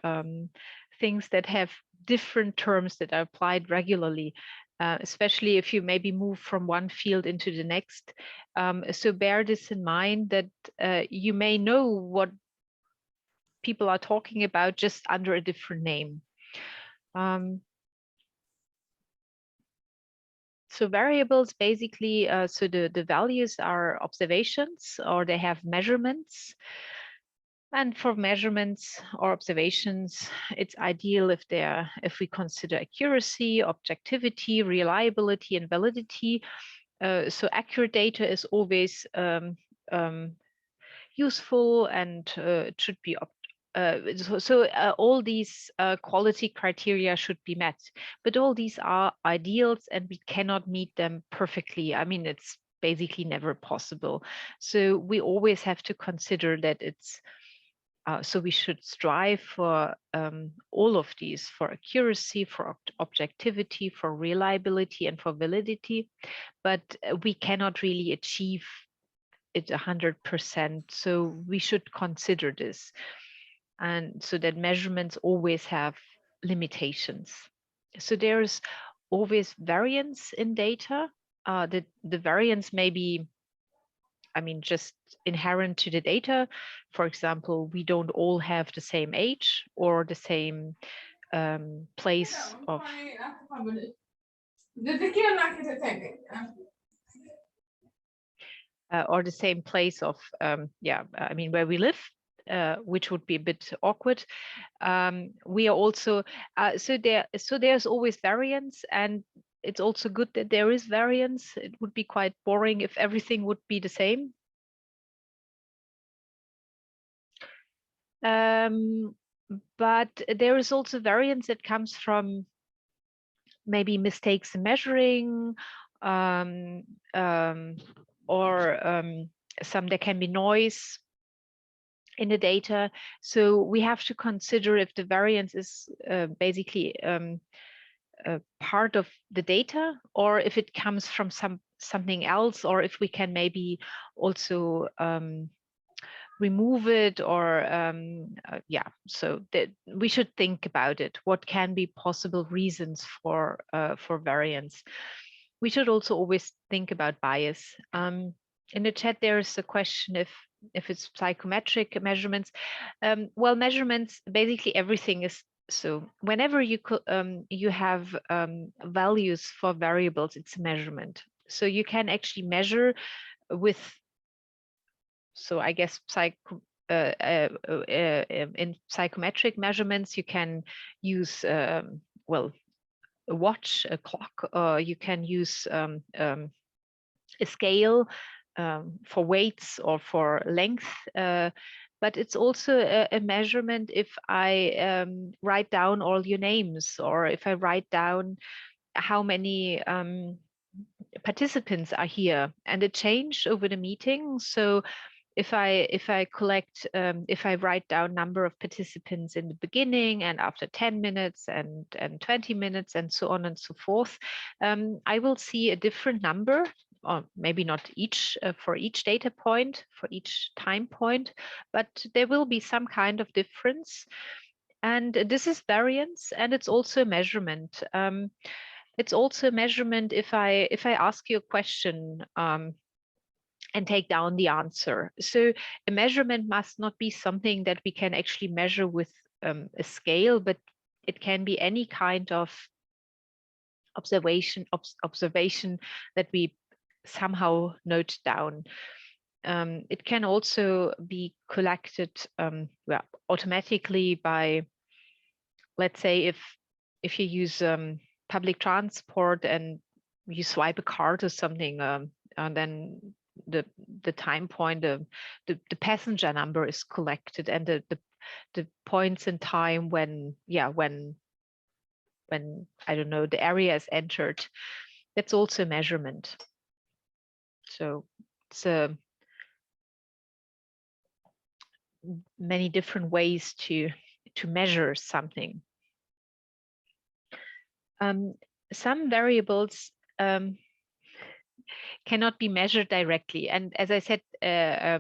things that have different terms that are applied regularly, especially if you maybe move from one field into the next. So bear this in mind, that you may know what people are talking about just under a different name. So variables basically, so the values are observations, or they have measurements. And for measurements or observations, it's ideal if we consider accuracy, objectivity, reliability, and validity. So accurate data is always useful, and it should be all these quality criteria should be met, but all these are ideals and we cannot meet them perfectly. I mean, it's basically never possible. So we always have to consider that it's so we should strive for all of these, for accuracy, for objectivity, for reliability, and for validity, but we cannot really achieve it 100%. So we should consider this. And so that measurements always have limitations. So there's always variance in data. The variance may be, I mean, just inherent to the data. For example, we don't all have the same age or the same place of. or the same place of, I mean, where we live, which would be a bit awkward. We are also, so there's always variance, and it's also good that there is variance. It would be quite boring if everything would be the same. But there is also variance that comes from maybe mistakes in measuring, or there can be noise in the data. So we have to consider if the variance is basically part of the data, or if it comes from something else, or if we can maybe also remove it, or so that we should think about it. What can be possible reasons for variance? We should also always think about bias. In the chat, there is a question if it's psychometric measurements. Well, measurements, basically everything is. So whenever you have values for variables, it's a measurement. So you can actually measure with, so I guess in psychometric measurements, you can use well, a watch, a clock, or you can use a scale for weights or for length. But it's also a measurement if I write down all your names, or if I write down how many participants are here, and it changed over the meeting. So if I collect, if I write down number of participants in the beginning and after 10 minutes and 20 minutes and so on and so forth, I will see a different number, or maybe not each for each data point, for each time point, but there will be some kind of difference. And this is variance, and it's also a measurement. It's also a measurement if I ask you a question and take down the answer. So a measurement must not be something that we can actually measure with a scale, but it can be any kind of observation that we somehow note down. It can also be collected automatically by, let's say, if you use public transport and you swipe a card or something, and then the time point, the passenger number is collected, and the points in time when I don't know, the area is entered. That's also a measurement. So it's many different ways to measure something. Some variables cannot be measured directly, and as I said, a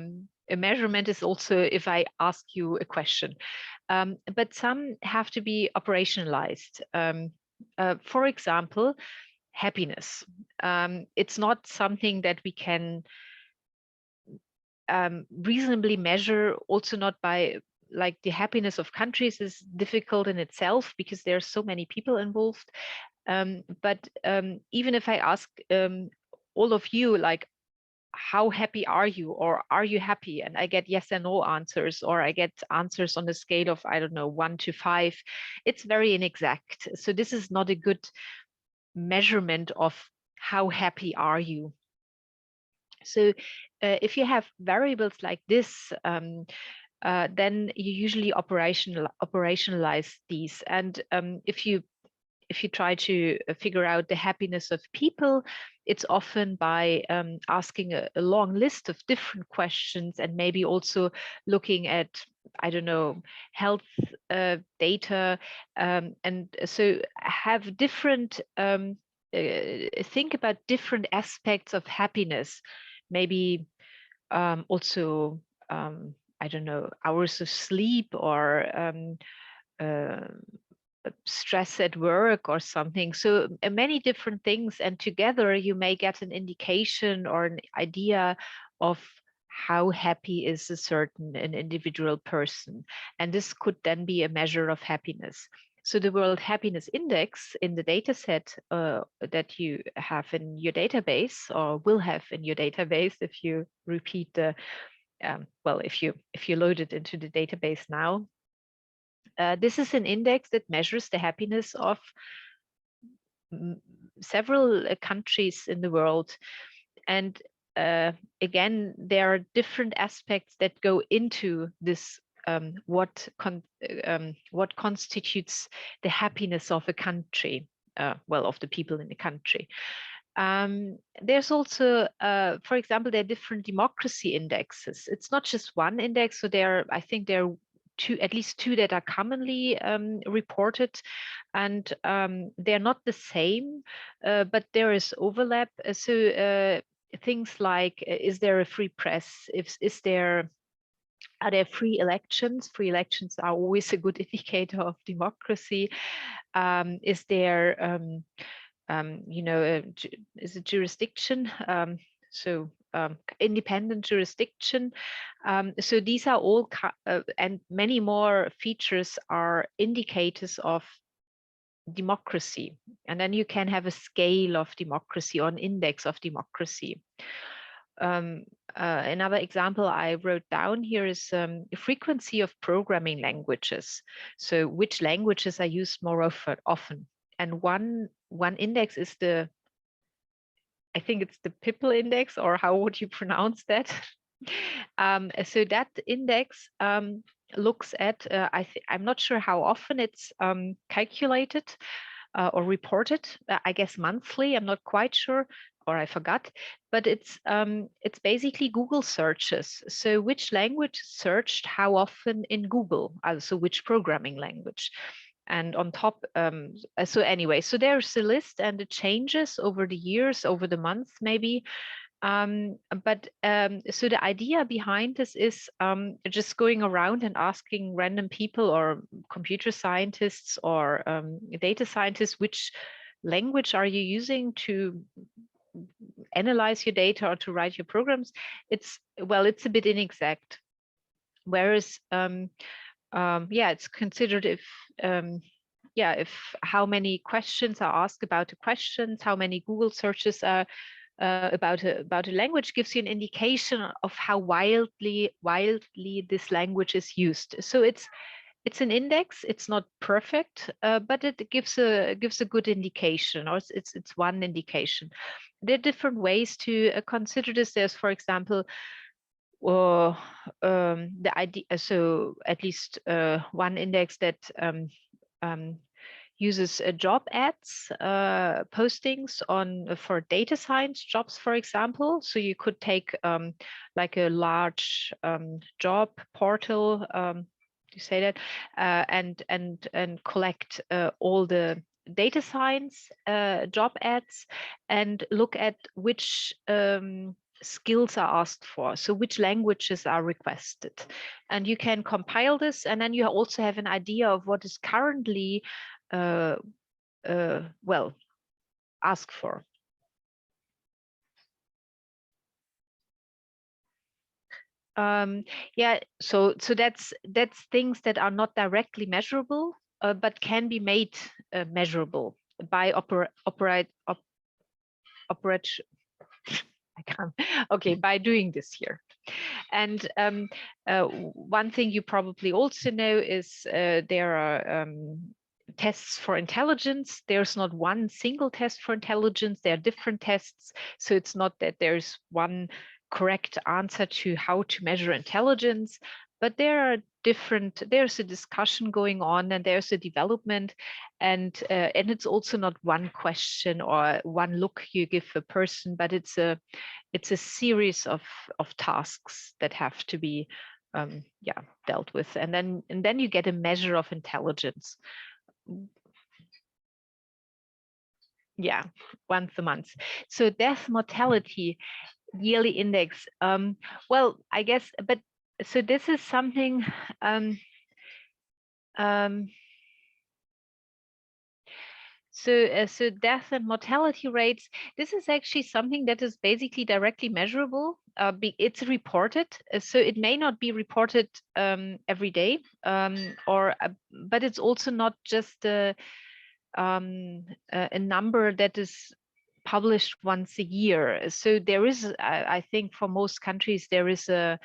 measurement is also if I ask you a question, but some have to be operationalized. For example, happiness. It's not something that we can reasonably measure, also not by, like, the happiness of countries is difficult in itself because there are so many people involved. But even if I ask all of you, like, how happy are you, or are you happy, and I get yes and no answers, or I get answers on the scale of, I don't know, 1 to 5, it's very inexact. So this is not a good measurement of how happy are you. So if you have variables like this, then you usually operationalize these. And if you try to figure out the happiness of people, it's often by asking a long list of different questions, and maybe also looking at, I don't know, health data, and so have different think about different aspects of happiness. Maybe also I don't know, hours of sleep, or stress at work or something. So many different things, and together you may get an indication or an idea of how happy is an individual person, and this could then be a measure of happiness. So the World Happiness Index in the data set that you have in your database, or will have in your database if you repeat the, well, if you load it into the database now, this is an index that measures the happiness of several countries in the world. And again, there are different aspects that go into this, what constitutes the happiness of a country, well, of the people in the country. There's also, for example, there are different democracy indexes. It's not just one index. So I think there are at least two that are commonly reported, and they're not the same, but there is overlap. So things like, is there a free press? Are there free elections? Free elections are always a good indicator of democracy. Is there, is a jurisdiction? So independent jurisdiction. So these are all, and many more features are indicators of democracy. And then you can have a scale of democracy or an index of democracy. Another example I wrote down here is frequency of programming languages. So which languages are used more often? And one index is I think it's the PIPL index, or how would you pronounce that? So that index looks at, I'm not sure how often it's calculated or reported, I guess monthly, I'm not quite sure, or I forgot, but it's basically Google searches. So which language is searched how often in Google, so which programming language. And on top, so anyway, so there's a list, and it changes over the years, over the months maybe. But so the idea behind this is just going around and asking random people or computer scientists or data scientists, which language are you using to analyze your data or to write your programs? It's a bit inexact. Whereas, it's considered if how many questions are asked about the questions, how many Google searches are about a language gives you an indication of how wildly this language is used. So it's an index. It's not perfect, but it gives a good indication, or it's one indication. There are different ways to consider this. There's, for example, or the idea. So at least one index that uses job ads postings for data science jobs, for example. So you could take like a large job portal, you say that, and collect all the data science job ads and look at which skills are asked for, so which languages are requested, and you can compile this, and then you also have an idea of what is currently asked for. So that's things that are not directly measurable, but can be made measurable by by doing this here. And one thing you probably also know is there are tests for intelligence. There's not one single test for intelligence. There are different tests. So it's not that there's one correct answer to how to measure intelligence, but there's a discussion going on, and there's a development, and it's also not one question or one look you give a person, but it's a series of tasks that have to be dealt with, and then you get a measure of intelligence. Yeah, once a month. So death mortality yearly index. Well, I guess, but so this is something So death and mortality rates, this is actually something that is basically directly measurable. It's reported, so it may not be reported every day, but it's also not just a number that is published once a year. So there is, I think, for most countries there is a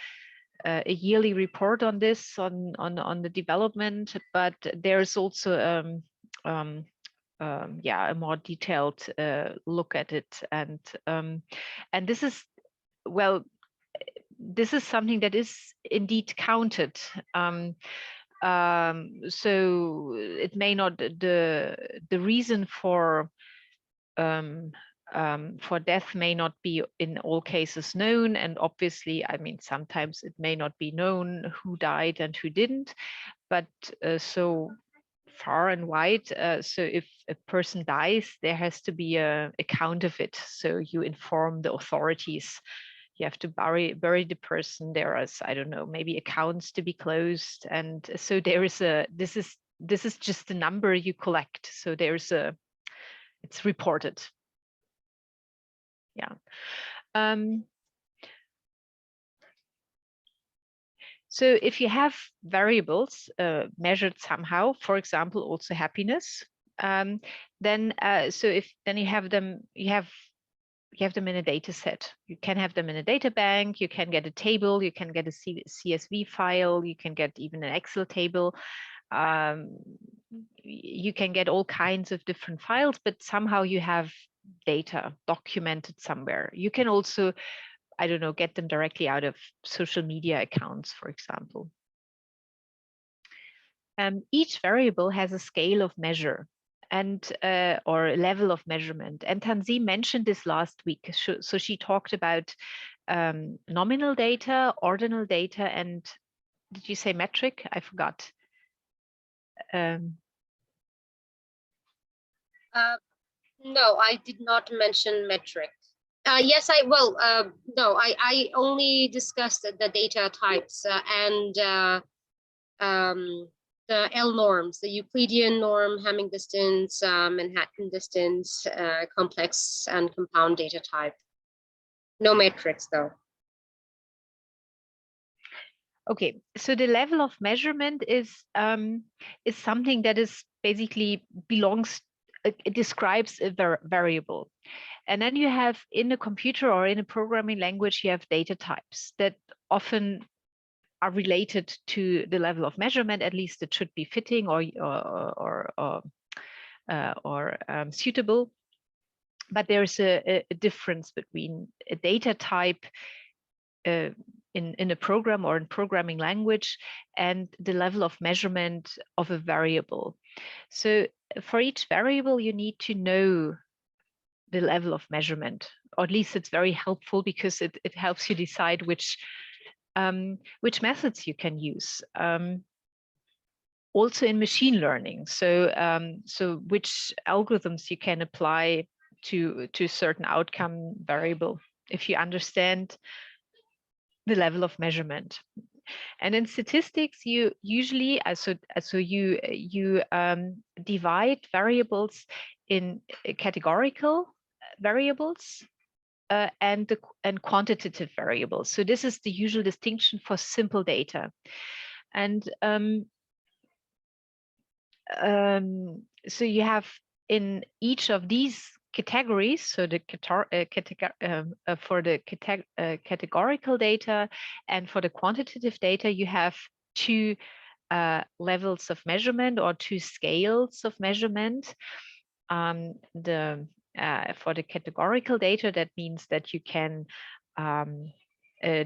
yearly report on this, on the development, but there's also a more detailed look at it, and this is, well, this is something that is indeed counted. So it may not, the reason for death may not be in all cases known, and obviously, I mean, sometimes it may not be known who died and who didn't, but so far and wide, so if a person dies, there has to be a account of it. So you inform the authorities. You have to bury the person. There is, I don't know, maybe accounts to be closed, and so there is this is just the number you collect. So there's it's reported. Yeah. So if you have variables measured somehow, for example, also happiness, then you have them, you have them in a data set. You can have them in a data bank, you can get a table, you can get a CSV file, you can get even an Excel table. You can get all kinds of different files, but somehow you have data documented somewhere. You can also, I don't know, get them directly out of social media accounts, for example. Each variable has a scale of measure and or level of measurement. And Tanzim mentioned this last week. So she talked about nominal data, ordinal data, and did you say metric? I forgot. No, I did not mention metric. Yes, no, I only discussed the data types and the L norms, the Euclidean norm, Hamming distance, Manhattan distance, complex and compound data type. No metrics though. Okay, so the level of measurement is something that is basically belongs, it describes a variable. And then you have in a computer or in a programming language, you have data types that often are related to the level of measurement. At least it should be fitting or suitable. But there's a difference between a data type in a program or in programming language and the level of measurement of a variable. So for each variable, you need to know the level of measurement, or at least it's very helpful because it helps you decide which methods you can use. Also in machine learning, so which algorithms you can apply to a certain outcome variable if you understand the level of measurement. And in statistics, you usually you divide variables in categorical variables and quantitative variables. So this is the usual distinction for simple data. And so you have in each of these categories, so the for the categorical data and for the quantitative data, you have two levels of measurement or two scales of measurement. For the categorical data, that means that you can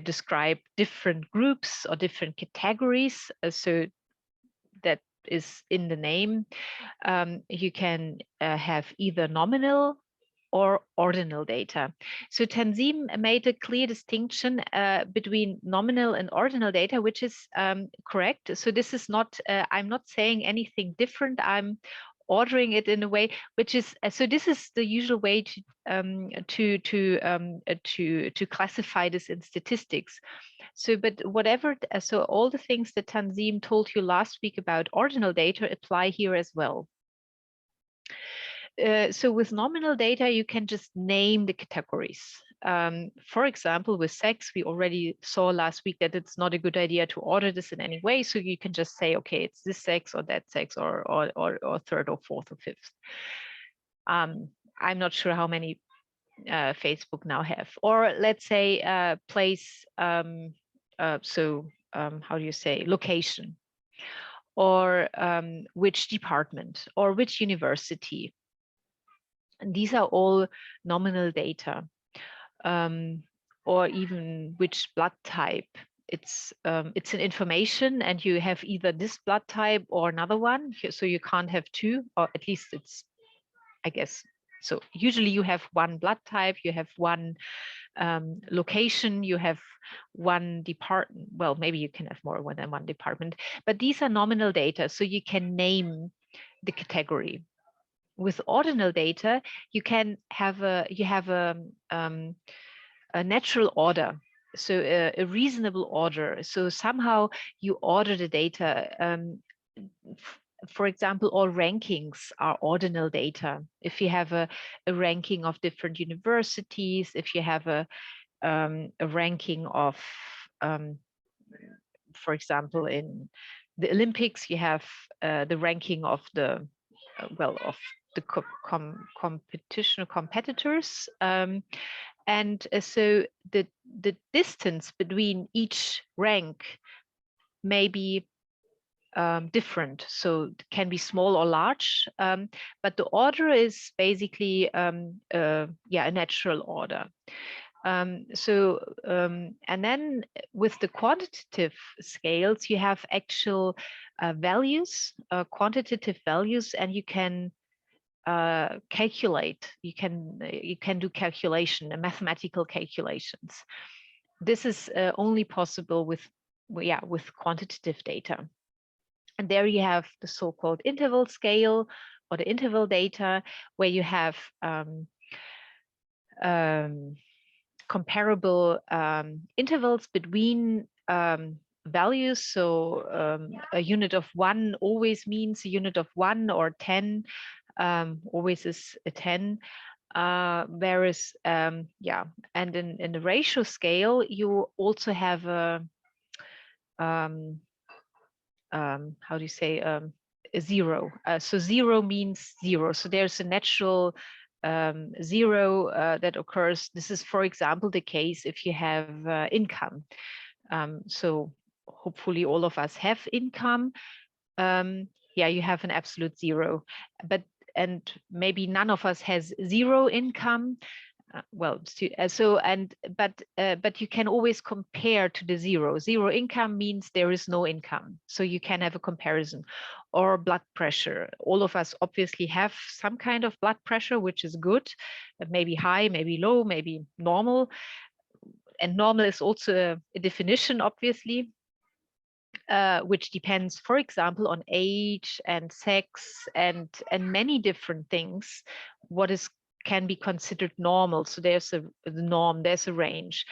describe different groups or different categories. So that is in the name. You can have either nominal or ordinal data. So Tanzim made a clear distinction between nominal and ordinal data, which is correct. So this is not, I'm not saying anything different. I'm ordering it in a way which is, so this is the usual way to classify this in statistics. So, but whatever, so all the things that Tanzim told you last week about ordinal data apply here as well. So with nominal data, you can just name the categories. For example, with sex, we already saw last week that it's not a good idea to order this in any way. So you can just say, okay, it's this sex or that sex or third or fourth or fifth. I'm not sure how many Facebook now have. Or let's say place, how do you say, location, or which department or which university. And these are all nominal data, or even which blood type. It's an information, and you have either this blood type or another one, so you can't have two, or at least it's, I guess. So usually you have one blood type, you have one location, you have one department. Well, maybe you can have more than one department, but these are nominal data, so you can name the category. With ordinal data, you can have a natural order, so a reasonable order. So somehow you order the data. For example, all rankings are ordinal data. If you have a ranking of different universities, if you have a ranking of, for example, in the Olympics, you have the ranking of the of the competitors, and so the distance between each rank may be different, so it can be small or large, but the order is basically a natural order. And then with the quantitative scales, you have actual values, quantitative values, and you can calculate. You can do calculation, mathematical calculations. This is only possible with quantitative data. And there you have the so-called interval scale or the interval data, where you have comparable intervals between values. So a unit of 1 always means a unit of 1, or 10 always is a 10. Whereas, and in the ratio scale, you also have a, how do you say, a 0. So 0 means 0. So there's a natural 0 that occurs. This is, for example, the case if you have income. So hopefully all of us have income. You have an absolute 0, and maybe none of us has 0 income. But you can always compare to the 0. 0 income means there is no income, so you can have a comparison. Or blood pressure. All of us obviously have some kind of blood pressure, which is good, maybe high, maybe low, maybe normal. And normal is also a definition, obviously, which depends, for example, on age and sex and many different things. What can be considered normal. So there's the norm, there's a range.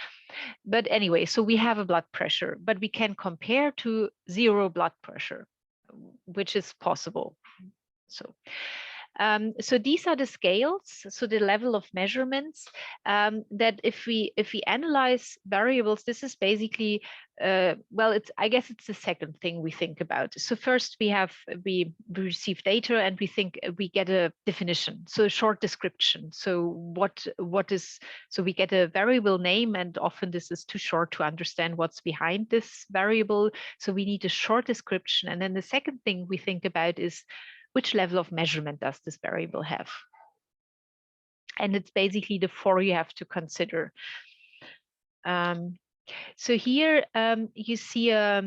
But anyway, so we have a blood pressure, but we can compare to 0 blood pressure, which is possible. So these are the scales, so the level of measurements, that if we analyze variables, this is basically, I guess it's the second thing we think about. So first we receive data, and we get a definition, so a short description. So so we get a variable name, and often this is too short to understand what's behind this variable. So we need a short description. And then the second thing we think about is, which level of measurement does this variable have? And it's basically the 4 you have to consider. So here you see a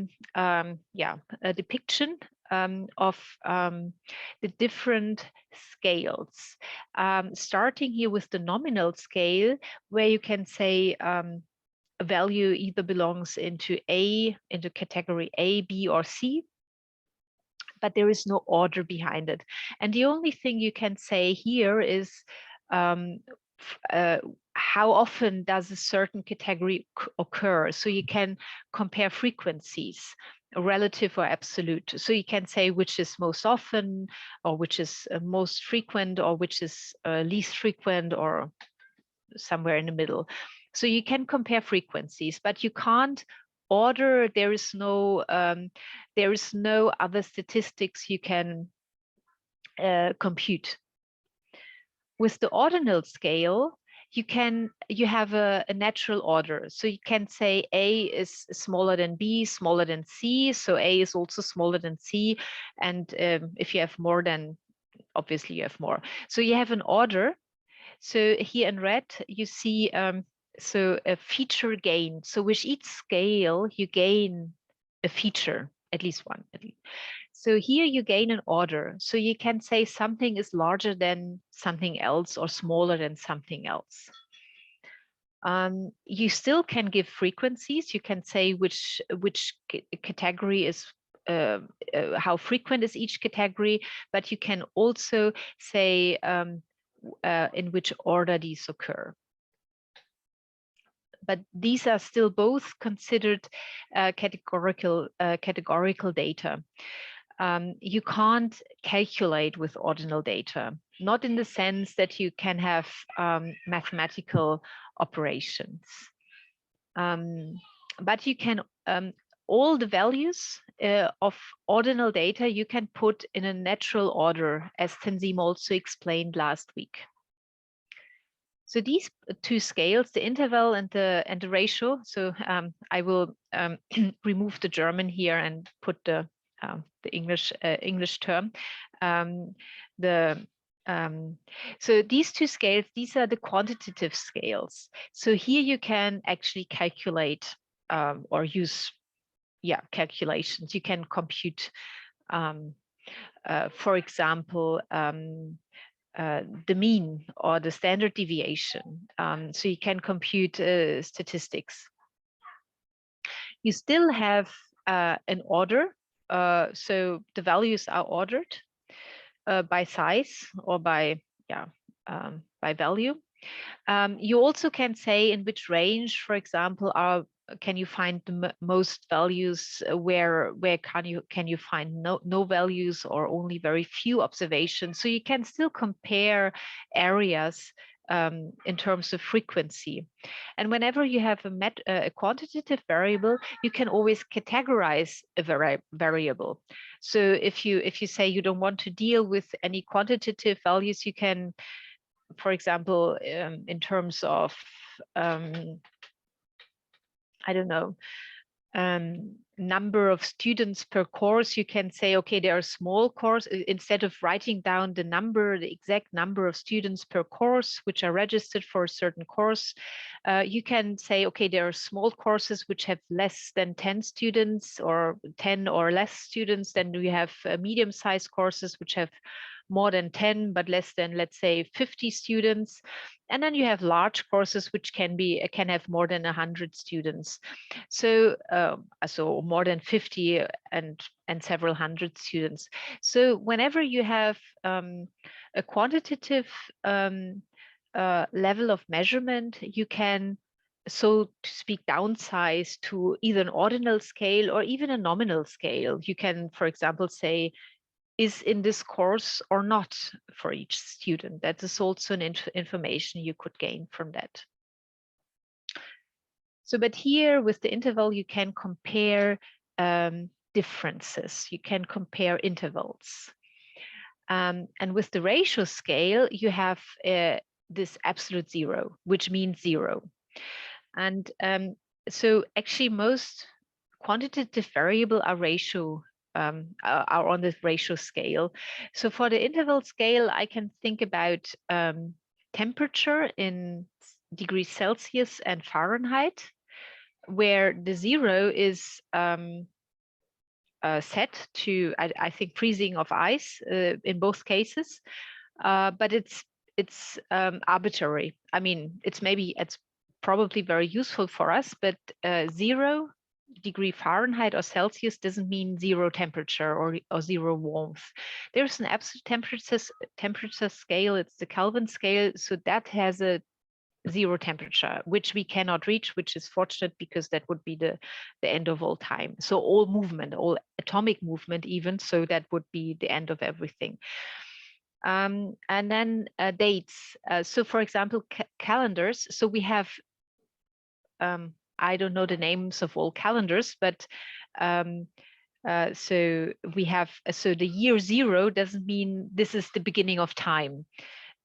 depiction of the different scales. Starting here with the nominal scale, where you can say a value either belongs into category A, B, or C, but there is no order behind it. And the only thing you can say here is how often does a certain category occur? So you can compare frequencies. relative or absolute. So you can say which is most often, or which is most frequent, or which is least frequent, or somewhere in the middle. So you can compare frequencies, but you can't order. There is no other statistics you can compute. With the ordinal scale, you have a natural order. So you can say A is smaller than B, smaller than C. So A is also smaller than C. And if you have more, then obviously you have more. So you have an order. So here in red, you see so a feature gain. So with each scale, you gain a feature, at least one. So here you gain an order. So you can say something is larger than something else or smaller than something else. You still can give frequencies. You can say which category is, how frequent is each category, but you can also say in which order these occur. But these are still both considered categorical data. You can't calculate with ordinal data, not in the sense that you can have mathematical operations. But you can, all the values of ordinal data you can put in a natural order, as Tenzin also explained last week. So these two scales, the interval and the ratio. So I will remove the German here and put the English term. So these two scales, these are the quantitative scales. So here you can actually calculate or use, calculations. You can compute, for example, the mean or the standard deviation. So you can compute statistics. You still have an order. So the values are ordered by size or by value. You also can say in which range, for example, can you find the most values, where can you find no values or only very few observations. So you can still compare areas in terms of frequency. And whenever you have a quantitative variable, you can always categorize a variable. So if you say you don't want to deal with any quantitative values, you can, for example, in terms of I don't know, number of students per course, you can say, okay, there are small course. Instead of writing down the exact number of students per course which are registered for a certain course, you can say, okay, there are small courses which have less than 10 students or 10 or less students. Then we have medium-sized courses which have more than 10 but less than, let's say, 50 students. And then you have large courses which can have more than 100 students. So more than 50 and several hundred students. So whenever you have a quantitative level of measurement, you can, so to speak, downsize to either an ordinal scale or even a nominal scale. You can, for example, say, is in this course or not for each student. That is also an information you could gain from that. So, but here with the interval, you can compare differences. You can compare intervals. And with the ratio scale, you have this absolute zero, which means zero. And so actually most quantitative variable are are on the ratio scale. So for the interval scale, I can think about temperature in degrees Celsius and Fahrenheit, where the zero is set to, I think, freezing of ice in both cases, but it's arbitrary. I mean, it's probably very useful for us, but 0 degree Fahrenheit or Celsius doesn't mean zero temperature or zero warmth. There's an absolute temperature scale. It's the Kelvin scale. So that has a zero temperature, which we cannot reach, which is fortunate because that would be the end of all time. So all movement, all atomic movement even, so that would be the end of everything. And then dates. So for example, calendars. So we have, I don't know the names of all calendars, but so we have, so the year zero doesn't mean this is the beginning of time.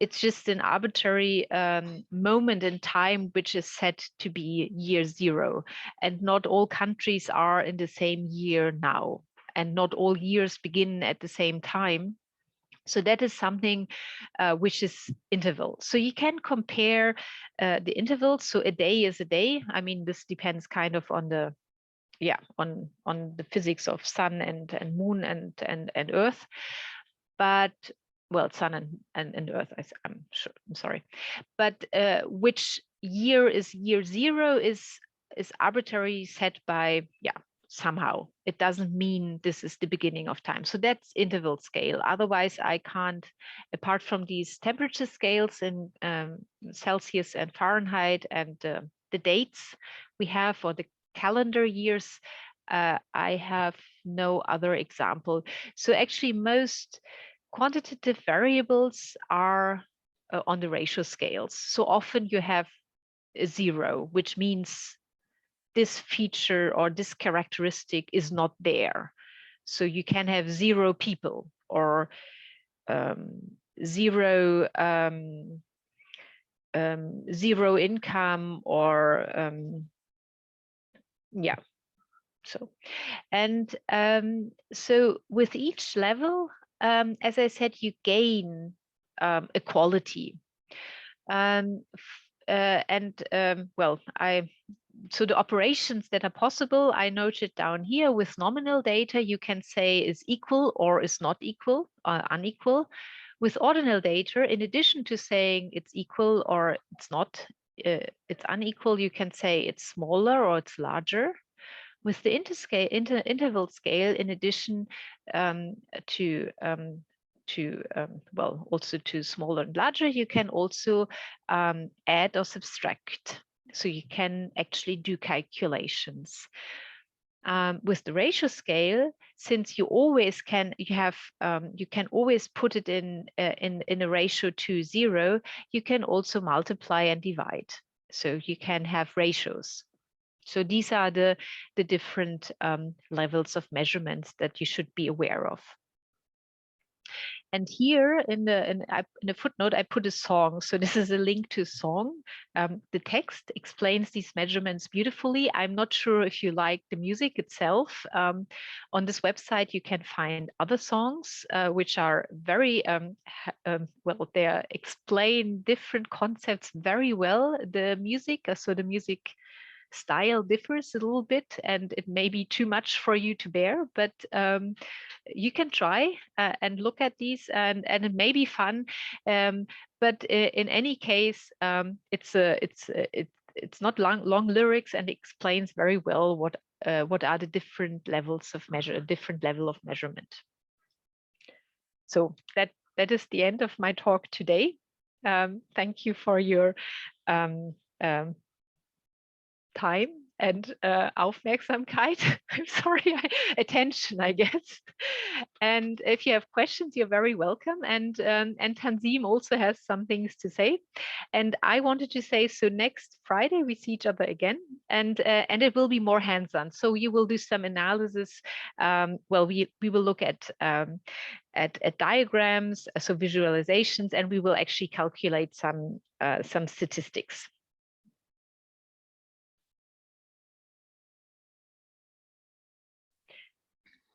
It's just an arbitrary moment in time which is set to be year zero. And not all countries are in the same year now, and not all years begin at the same time. So that is something which is interval. So you can compare the intervals. So a day is a day. I mean, this depends kind of on the, yeah, on the physics of sun and moon and earth. But well, sun and earth, I'm sure, I'm sorry. But which year is year zero is arbitrarily set by, yeah, somehow. It doesn't mean this is the beginning of time. So that's interval scale. Otherwise, I can't, apart from these temperature scales in Celsius and Fahrenheit and the dates we have, or the calendar years, I have no other example. So actually most quantitative variables are on the ratio scales. So often you have a zero, which means this feature or this characteristic is not there. So you can have 0 people, or zero income, or yeah. So, and so with each level, as I said, you gain equality. Well, so the operations that are possible, I noted down here. With nominal data, you can say is equal or is not equal or unequal. With ordinal data, in addition to saying it's equal or it's not, it's unequal, you can say it's smaller or it's larger. With the interval scale, in addition well, also to smaller and larger, you can also add or subtract. So you can actually do calculations. With the ratio scale, since you always can, you can always put it in a ratio to 0, you can also multiply and divide. So you can have ratios. So these are the different levels of measurements that you should be aware of. And here in the footnote, I put a song. So this is a link to a song. The text explains these measurements beautifully. I'm not sure if you like the music itself. On this website, you can find other songs which are very, well, they explain different concepts very well. The music, so the music style differs a little bit, and it may be too much for you to bear, but you can try and look at these, and it may be fun. But in any case, it's not long lyrics, and explains very well what are the different levels of different level of measurement. So that is the end of my talk today. Thank you for your time and Aufmerksamkeit. I'm sorry, attention, I guess. And if you have questions, you're very welcome. And Tanzim also has some things to say. And I wanted to say, so next Friday we see each other again, and it will be more hands-on. So you will do some analysis. Well, we will look at diagrams, so visualizations, and we will actually calculate some statistics.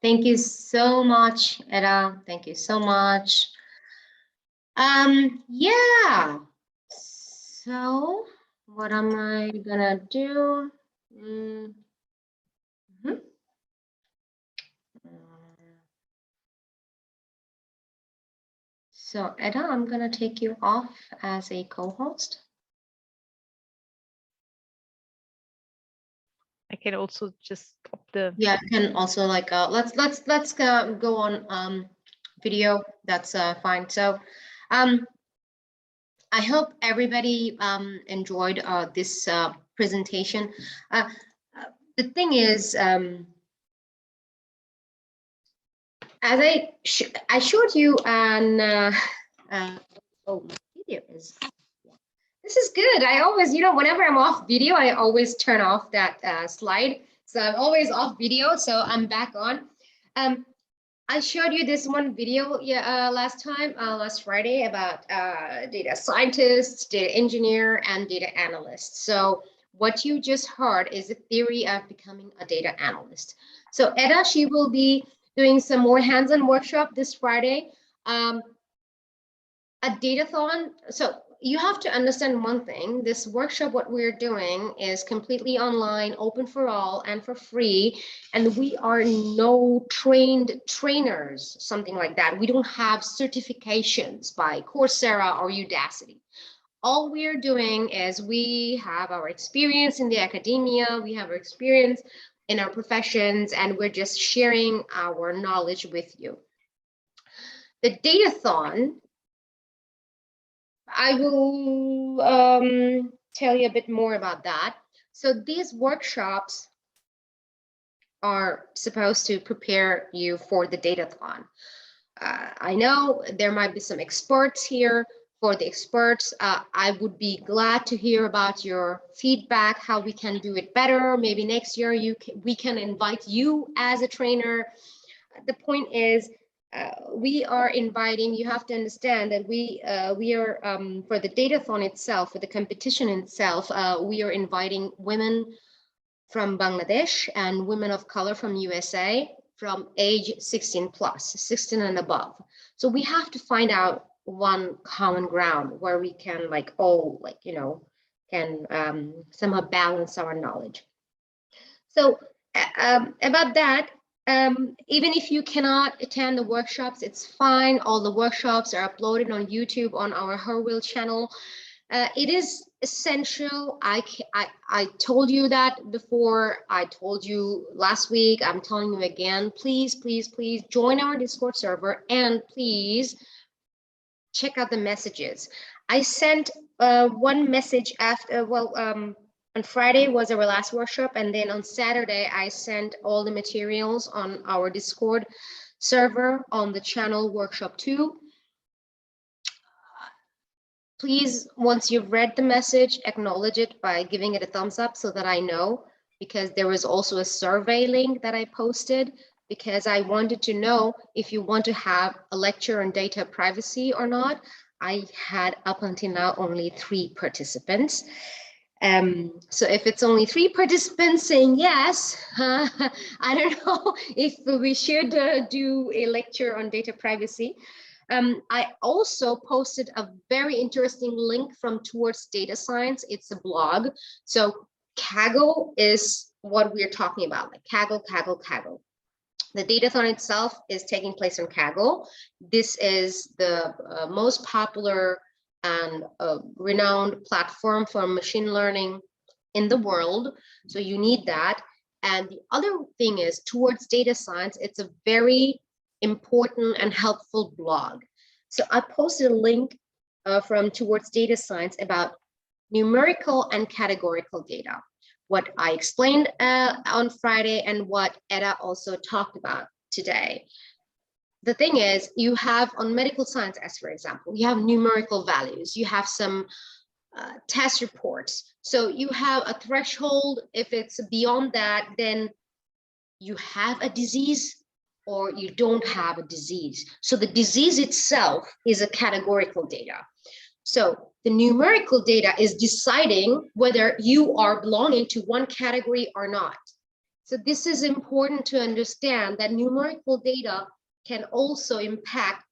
Thank you so much, Eda. Thank you so much. Yeah. So what am I gonna do? So Eda, I'm gonna take you off as a co-host. I can also just stop the. Yeah, I can also like let's go on video. That's fine. So I hope everybody enjoyed this presentation. The thing is, as I showed you on, oh, my video is, this is good. I always, whenever I'm off video, I always turn off that slide. So I'm always off video, so I'm back on. I showed you this one video last Friday about data scientists, data engineer, and data analyst. So what you just heard is the theory of becoming a data analyst. So Edda, she will be doing some more hands-on workshop this Friday. A Datathon, so you have to understand one thing. This workshop, what we're doing is completely online, open for all and for free. And we are no trained trainers, something like that. We don't have certifications by Coursera or Udacity. All we're doing is we have our experience in the academia, we have our experience in our professions, and we're just sharing our knowledge with you. The Datathon, I will tell you a bit more about that. So these workshops are supposed to prepare you for the Datathon. I know there might be some experts here. For the experts, I would be glad to hear about your feedback, how we can do it better. Maybe next year we can invite you as a trainer. The point is, we are inviting, you have to understand that we are, for the Datathon itself, for the competition itself, we are inviting women from Bangladesh and women of color from USA from age 16 plus, 16 and above. So we have to find out one common ground where we can can somehow balance our knowledge. So about that, even if you cannot attend the workshops, it's fine. All the workshops are uploaded on YouTube on our Herwheel channel. It is essential. I told you that before. I told you last week. I'm telling you again. Please, please, please join our Discord server and please check out the messages. I sent one message after, on Friday was our last workshop, and then on Saturday, I sent all the materials on our Discord server on the channel workshop 2. Please, once you've read the message, acknowledge it by giving it a thumbs up so that I know, because there was also a survey link that I posted, because I wanted to know if you want to have a lecture on data privacy or not. I had up until now only 3 participants. So if it's only 3 participants saying yes, I don't know if we should do a lecture on data privacy. I also posted a very interesting link from Towards Data Science. It's a blog. So Kaggle is what we're talking about, like Kaggle. The Datathon itself is taking place on Kaggle. This is the most popular and renowned platform for machine learning in the world. So you need that. And the other thing is, Towards Data Science, it's a very important and helpful blog. So I posted a link from Towards Data Science about numerical and categorical data, what I explained on Friday and what Edda also talked about today. The thing is, you have on medical science, as for example, you have numerical values, you have some test reports. So you have a threshold. If it's beyond that, then you have a disease or you don't have a disease. So the disease itself is a categorical data. So the numerical data is deciding whether you are belonging to one category or not. So this is important to understand, that numerical data can also impact,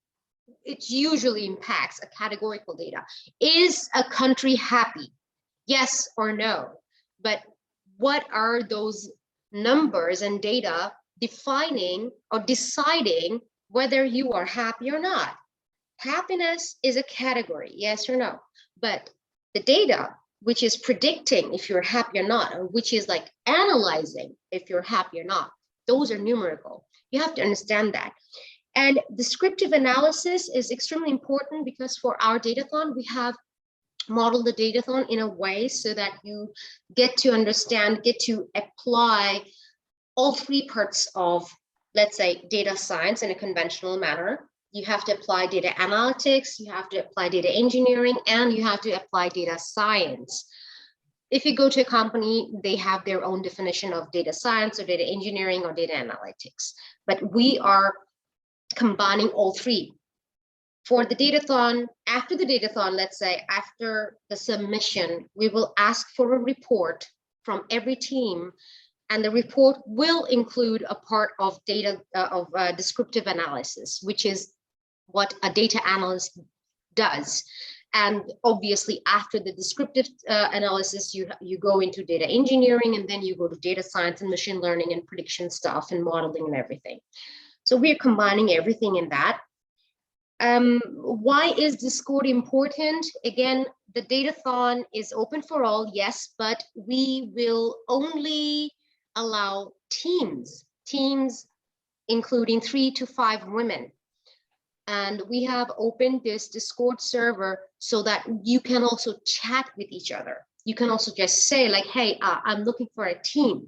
it usually impacts a categorical data. Is a country happy? Yes or no? But what are those numbers and data defining or deciding whether you are happy or not? Happiness is a category, yes or no? But the data, which is predicting if you're happy or not, or which is like analyzing if you're happy or not, those are numerical. You have to understand that. And descriptive analysis is extremely important, because for our Datathon, we have model the Datathon in a way so that you get to understand, get to apply all three parts of, let's say, data science in a conventional manner. You have to apply data analytics, you have to apply data engineering, and you have to apply data science. If you go to a company, they have their own definition of data science or data engineering or data analytics, but we are combining all three. For the Datathon, after the Datathon, let's say after the submission, we will ask for a report from every team, and the report will include a part of data descriptive analysis, which is what a data analyst does. And obviously, after the descriptive analysis, you go into data engineering, and then you go to data science and machine learning and prediction stuff and modeling and everything. So we are combining everything in that. Why is Discord important? Again, the Datathon is open for all, yes, but we will only allow teams including 3 to 5 women. And we have opened this Discord server so that you can also chat with each other. You can also just say like, hey, I'm looking for a team.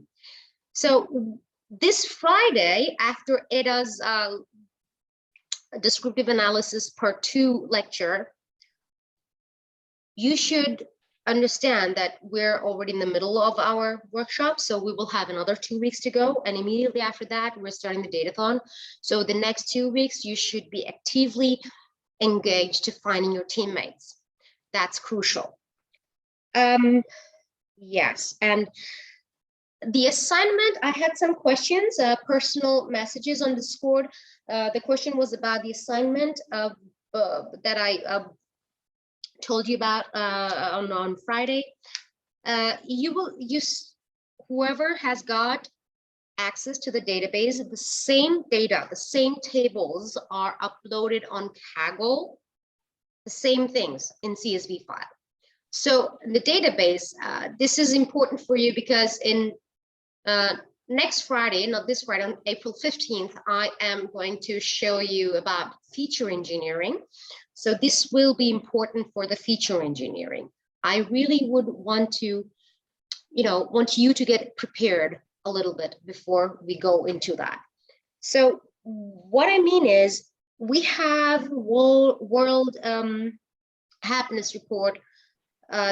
So this Friday, after Eda's descriptive analysis part 2 lecture, you should understand that we're already in the middle of our workshop, so we will have another 2 weeks to go, and immediately after that we're starting the Datathon. So the next 2 weeks you should be actively engaged to finding your teammates. That's crucial. Yes, and the assignment, I had some questions, personal messages on Discord. The question was about the assignment that I told you about on Friday. Whoever has got access to the database, the same data, the same tables are uploaded on Kaggle, the same things in CSV file. So the database, this is important for you because in next Friday, not this Friday, on April 15th, I am going to show you about feature engineering. So this will be important for the feature engineering. I really would want to, want you to get prepared a little bit before we go into that. So what I mean is we have World Happiness Report.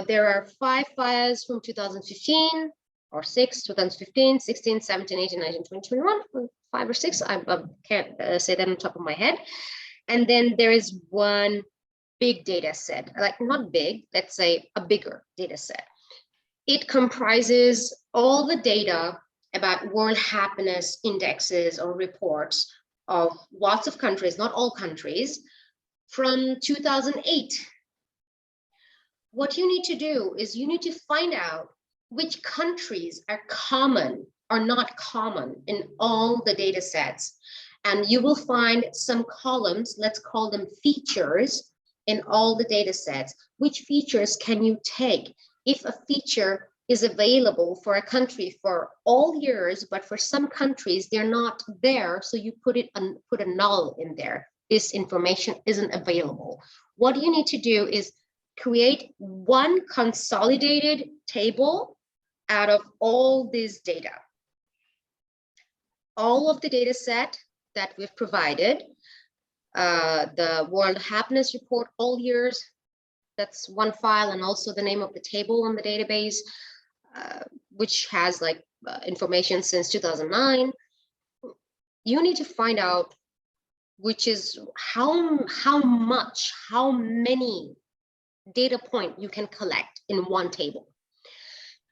There are 5 files from 2015 or 6, 2015, 16, 17, 18, 19, 20, 21, 5 or 6. I can't say that on top of my head. And then there is one big data set, like not big, let's say a bigger data set. It comprises all the data about world happiness indexes or reports of lots of countries, not all countries, from 2008. What you need to do is you need to find out which countries are common or not common in all the data sets. And you will find some columns, let's call them features, in all the data sets. Which features can you take? If a feature is available for a country for all years, but for some countries they're not there, so you put a null in there. This information isn't available. What you need to do is create one consolidated table out of all this data. All of the data set that we've provided, the World Happiness Report, all years, that's one file, and also the name of the table on the database, which has like information since 2009. You need to find out which is how many data point you can collect in one table.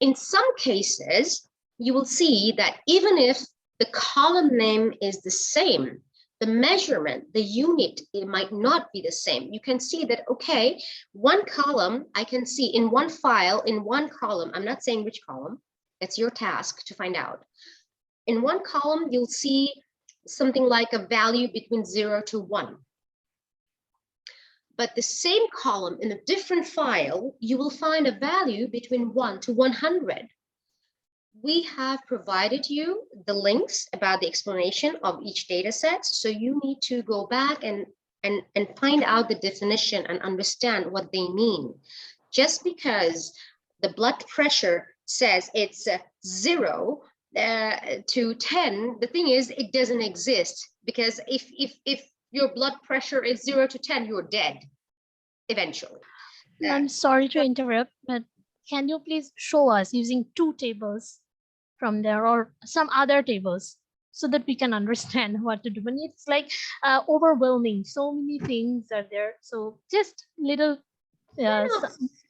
In some cases, you will see that even if the column name is the same, the measurement, the unit, it might not be the same. You can see that, okay, one column, I can see in one file, in one column, I'm not saying which column, it's your task to find out. In one column, you'll see something like a value between 0 to 1. But the same column in a different file, you will find a value between 1 to 100. We have provided you the links about the explanation of each data set. So you need to go back and find out the definition and understand what they mean. Just because the blood pressure says it's 0 to 10, the thing is, it doesn't exist, because if your blood pressure is 0 to 10, you're dead eventually. I'm sorry to interrupt, but can you please show us using 2 tables from there or some other tables so that we can understand what to do? When it's like overwhelming, so many things are there. So just little.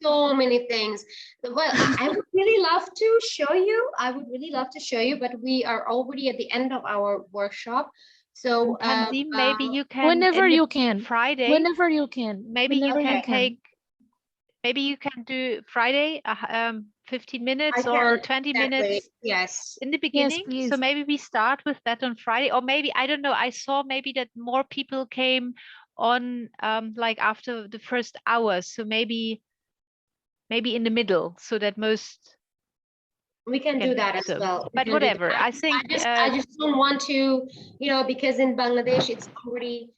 So many things. Well, I would really love to show you. But we are already at the end of our workshop. So Tanzim, maybe you can whenever you can. Friday. Whenever you can. Maybe you can take. Maybe you can do Friday, 15 minutes or 20 minutes. Yes. In the beginning. Yes, so maybe we start with that on Friday, or maybe, I don't know. I saw maybe that more people came on like after the first hour. So maybe in the middle, so that most. We can do that as well. But whatever, I think I just don't want to, because in Bangladesh it's already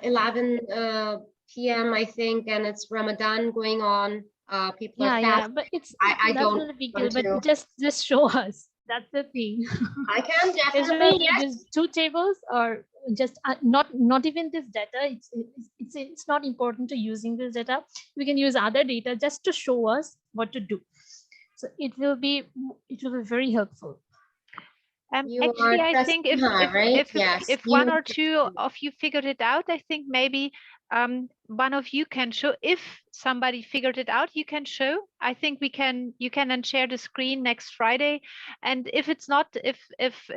11 p.m. I think, and it's Ramadan going on. People are fasting. Yeah, but it's I that's don't not a big deal. But just show us. That's the thing. I can definitely. Yes. Just 2 tables, or just not even this data. It's not important to using this data. We can use other data just to show us what to do. So it will be very helpful. Actually, I think if one or two of you figured it out, I think maybe one of you can show. If somebody figured it out, you can show. I think you can then share the screen next Friday. And if it's not, if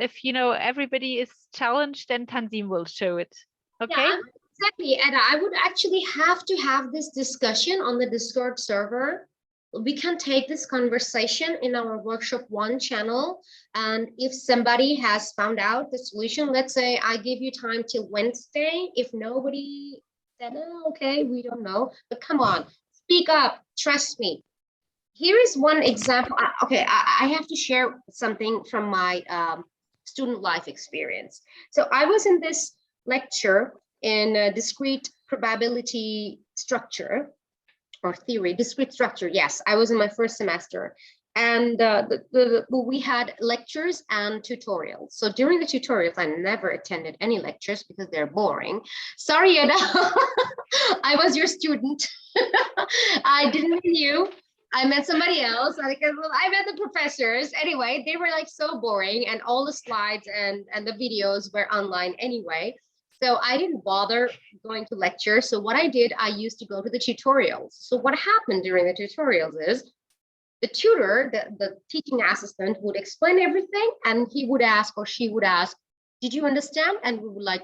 everybody is challenged, then Tanzim will show it. Okay. Yeah, exactly. And I would actually have to have this discussion on the Discord server. We can take this conversation in our workshop 1 channel. And if somebody has found out the solution, let's say I give you time till Wednesday. If nobody said, oh, okay, we don't know, but come on, speak up, trust me. Here is one example. Okay, I have to share something from my student life experience. So I was in this lecture in a discrete probability structure, or theory, discrete structure. Yes, I was in my first semester, and we had lectures and tutorials. So during the tutorials, I never attended any lectures because they're boring. Sorry, Ada, I was your student. I didn't mean you. I met somebody else. I met the professors. Anyway, they were like so boring, and all the slides and the videos were online anyway. So I didn't bother going to lectures. So what I did, I used to go to the tutorials. So what happened during the tutorials is the tutor, the teaching assistant, would explain everything, and he would ask, or she would ask, did you understand? And we would like,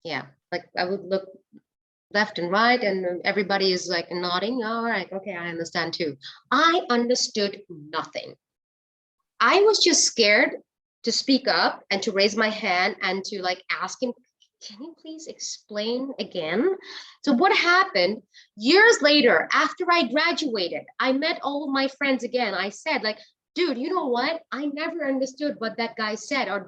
yeah, like I would look left and right, and everybody is like nodding. All right, okay, I understand too. I understood nothing. I was just scared to speak up and to raise my hand and to like ask him, can you please explain again? So what happened years later, after I graduated, I met all of my friends again. I said like, dude, you know what? I never understood what that guy said, or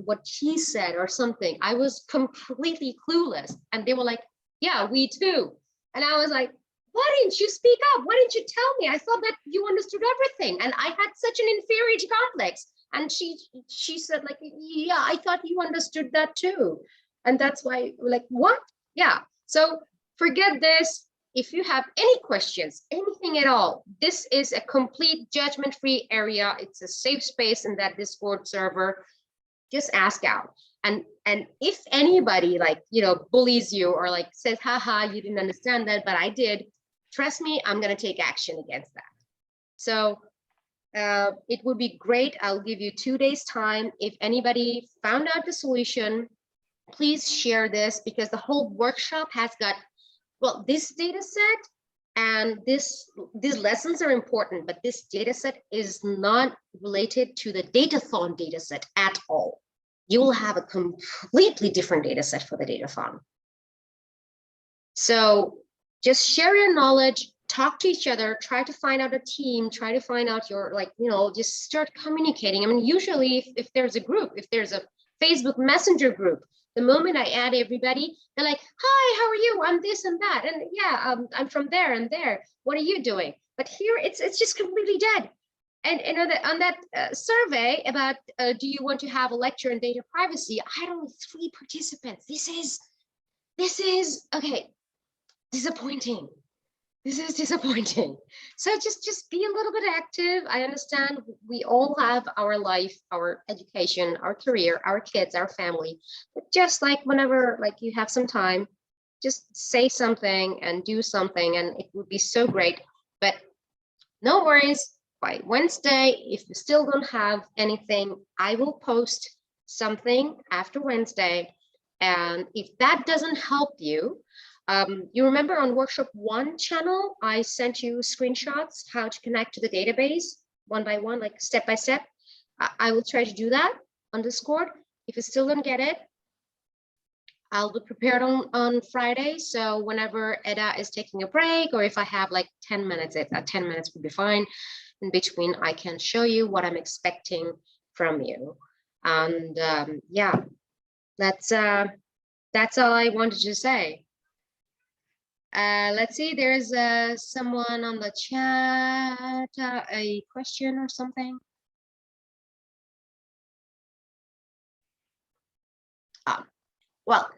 what she said or something. I was completely clueless. And they were like, yeah, we too. And I was like, why didn't you speak up? Why didn't you tell me? I thought that you understood everything. And I had such an inferiority complex. And she said like, yeah, I thought you understood that too. And that's why we're like, what? Yeah. So forget this. If you have any questions, anything at all, this is a complete judgment-free area. It's a safe space in that Discord server. Just ask out. And if anybody like, bullies you or like says, haha, you didn't understand that, but I did, trust me, I'm going to take action against that. So it would be great. I'll give you 2 days time. If anybody found out the solution, please share this, because the whole workshop has got, well, this data set and these lessons are important, but this data set is not related to the Datathon data set at all. You will have a completely different data set for the Datathon. So just share your knowledge, talk to each other, try to find out a team, try to find out your, just start communicating. I mean, usually if there's a group, if there's a Facebook Messenger group, The moment I add everybody, they're like, hi, how are you? I'm this and that. And yeah, I'm from there and there. What are you doing? But here it's just completely dead. And on that survey about do you want to have a lecture on data privacy, I had only 3 participants. This is okay, disappointing. This is disappointing. So just be a little bit active. I understand we all have our life, our education, our career, our kids, our family. But just like whenever like you have some time, just say something and do something, and it would be so great. But no worries. By Wednesday, if you still don't have anything, I will post something after Wednesday. And if that doesn't help you, you remember on workshop 1 channel, I sent you screenshots how to connect to the database one by one, like step by step. I will try to do that on Discord. If you still don't get it, I'll be prepared on Friday. So whenever Eda is taking a break, or if I have like 10 minutes, 10 minutes would be fine. In between, I can show you what I'm expecting from you. And yeah, that's all I wanted to say. Let's see, there's someone on the chat, a question or something. Well,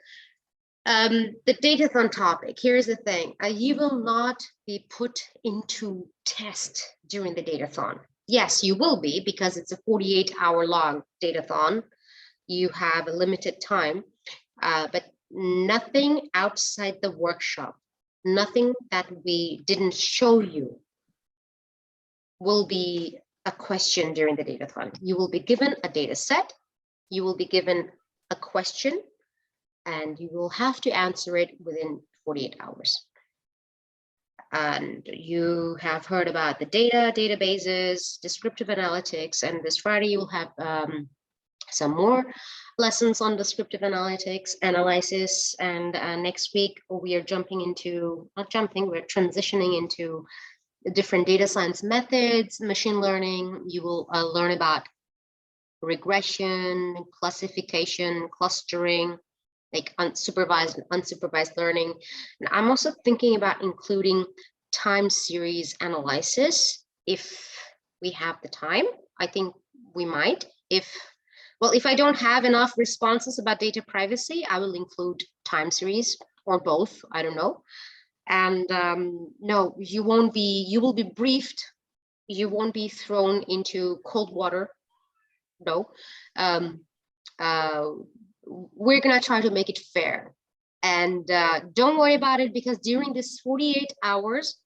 the Datathon topic, here's the thing. You will not be put into test during the Datathon. Yes, you will be, because it's a 48-hour long Datathon. You have a limited time, but nothing outside the workshop, nothing that we didn't show you will be a question during the Datathon. You will be given a data set, you will be given a question, and you will have to answer it within 48 hours. And you have heard about the data, databases, descriptive analytics, and this Friday you will have some more lessons on descriptive analytics, analysis, and next week we are jumping into, not jumping, we're transitioning into different data science methods, machine learning. You will learn about regression, classification, clustering, like unsupervised and unsupervised learning. And I'm also thinking about including time series analysis if we have the time. I think we might. If I don't have enough responses about data privacy, I will include time series or both, I don't know. And no, you will be briefed. You won't be thrown into cold water. No. We're gonna try to make it fair, and don't worry about it, because during this 48 hours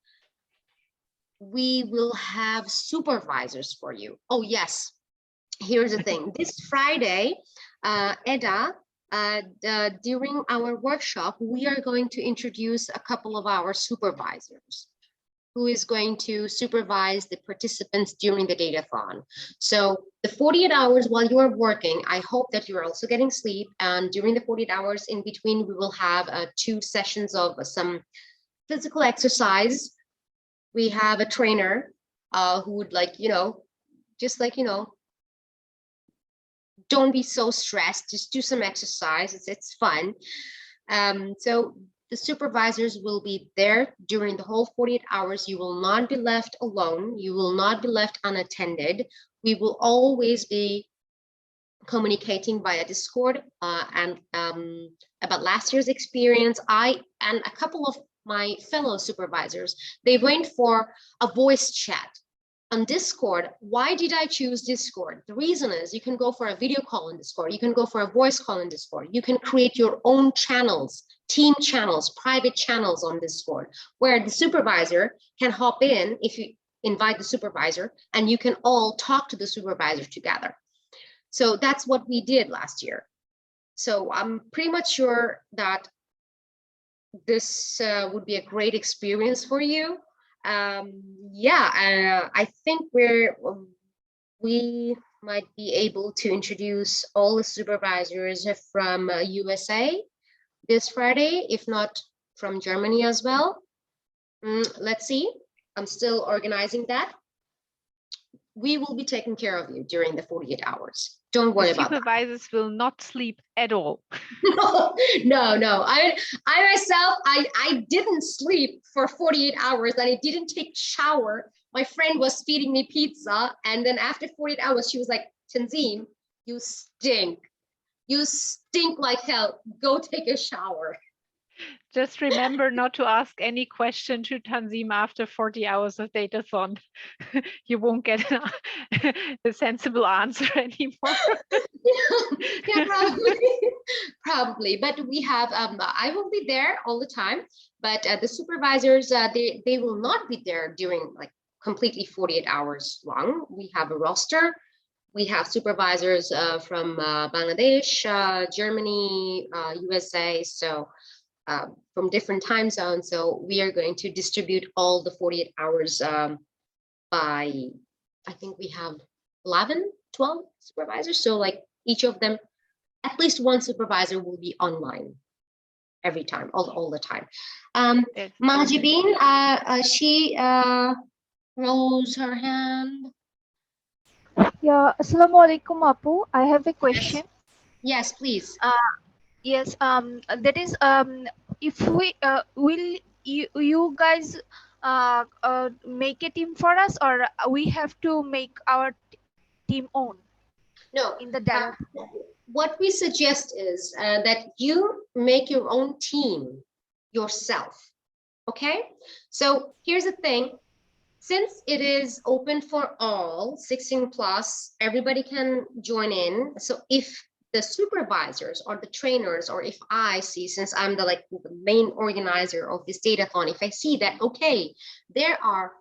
we will have supervisors for you. Oh yes, here's the thing. This Friday, Eda, during our workshop, we are going to introduce a couple of our supervisors who is going to supervise the participants during the Datathon. So the 48 hours while you are working, I hope that you're also getting sleep. And during the 48 hours in between, we will have 2 sessions of some physical exercise. We have a trainer who would don't be so stressed, just do some exercise. It's fun. So the supervisors will be there during the whole 48 hours. You will not be left alone. You will not be left unattended. We will always be communicating via Discord and about last year's experience. I and a couple of my fellow supervisors, they went for a voice chat on Discord. Why did I choose Discord? The reason is you can go for a video call in Discord. You can go for a voice call in Discord. You can create your own channels, team channels, private channels on Discord, where the supervisor can hop in if you invite the supervisor, and you can all talk to the supervisor together. So that's what we did last year. So I'm pretty much sure that this would be a great experience for you. Yeah, I think we might be able to introduce all the supervisors from USA this Friday, if not from Germany as well. Let's see. I'm still organizing that. we will be taking care of you during the 48 hours. Don't The worry about that. supervisors will not sleep at all. No. I myself, I didn't sleep for 48 hours and I didn't take shower. My friend was feeding me pizza. And then after 48 hours, she was like, Tanzim, you stink. You stink like hell. Go take a shower. Just remember not to ask any question to Tanzim after 40 hours of Datathon. You won't get a sensible answer anymore. Yeah, probably. But we have, I will be there all the time, but the supervisors, they will not be there during like completely 48 hours long. We have a roster. We have supervisors from Bangladesh, Germany, USA, so from different time zones. So we are going to distribute all the 48 hours by, I think we have 11, 12 supervisors. So like each of them, at least one supervisor will be online every time, all the time. Mahjibin, she rose her hand. Yeah, Assalamualaikum Apu. I have a question. Yes, please. Yes, that is, if we will you guys make a team for us, or we have to make our team own No, in the data? what we suggest is that you make your own team yourself. Okay, so here's the thing. Since it is open for all, 16 plus, everybody can join in. So if the supervisors or the trainers, or if I see, since I'm the main organizer of this Datathon, if I see that, okay, there are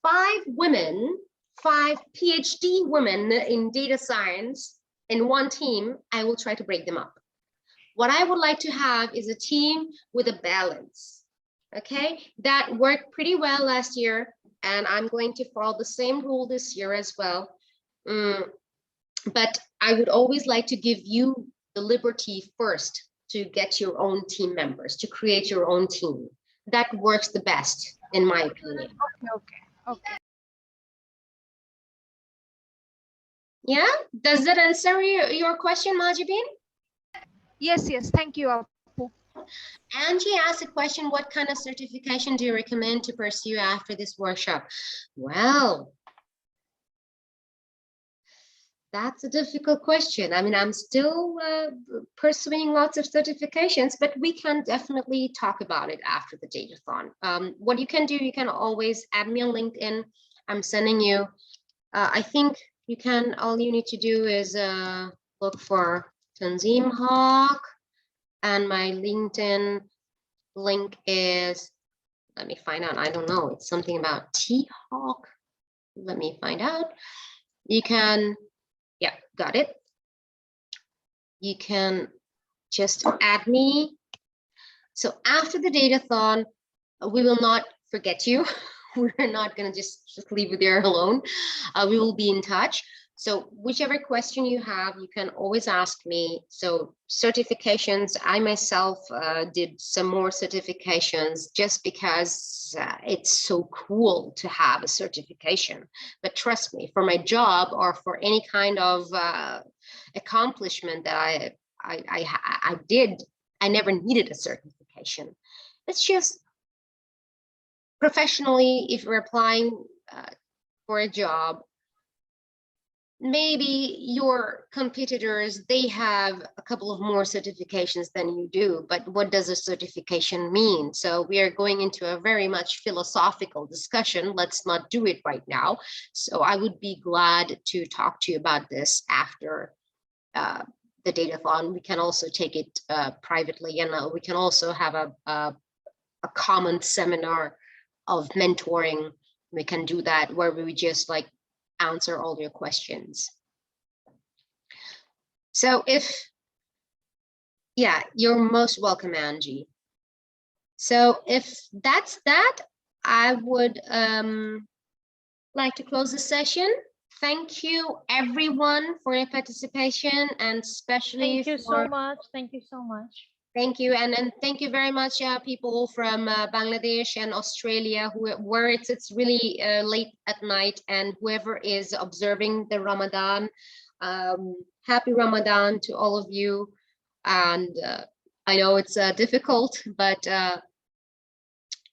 5 women, 5 PhD women in data science in one team, I will try to break them up. What I would like to have is a team with a balance. Okay, that worked pretty well last year, and I'm going to follow the same rule this year as well. But I would always like to give you the liberty first to get your own team members, to create your own team. That works the best, in my opinion. Okay. Yeah, does that answer your question, Mahjibin? Yes. Thank you, Apu. Angie asked a question, what kind of certification do you recommend to pursue after this workshop? Well, that's a difficult question. I mean, I'm still pursuing lots of certifications, but we can definitely talk about it after the Datathon. What you can do, you can always add me on LinkedIn. I'm sending you, I think you can, all you need to do is look for Tanzim Hawk, and my LinkedIn link is, let me find out, I don't know, it's something about T-Hawk. Let me find out. You can, yeah, got it. You can just add me. So after the Datathon, we will not forget you. We're not going to just leave you there alone. We will be in touch. So whichever question you have, you can always ask me. So certifications, I myself did some more certifications just because it's so cool to have a certification. But trust me, for my job or for any kind of accomplishment that I did, I never needed a certification. It's just professionally, if you're applying for a job, maybe your competitors, they have a couple of more certifications than you do, but what does a certification mean? So we are going into a very much philosophical discussion. Let's not do it right now. So I would be glad to talk to you about this after the Datathon. We can also take it privately, and we can also have a common seminar of mentoring. We can do that where we just like answer all your questions. So yeah, you're most welcome, Angie. So if that's that, I would like to close the session. Thank you everyone for your participation, and especially Thank you so much. Thank you so much. Thank you, and thank you very much, people from Bangladesh and Australia, where it's really late at night, and whoever is observing the Ramadan, happy Ramadan to all of you. And I know it's difficult, but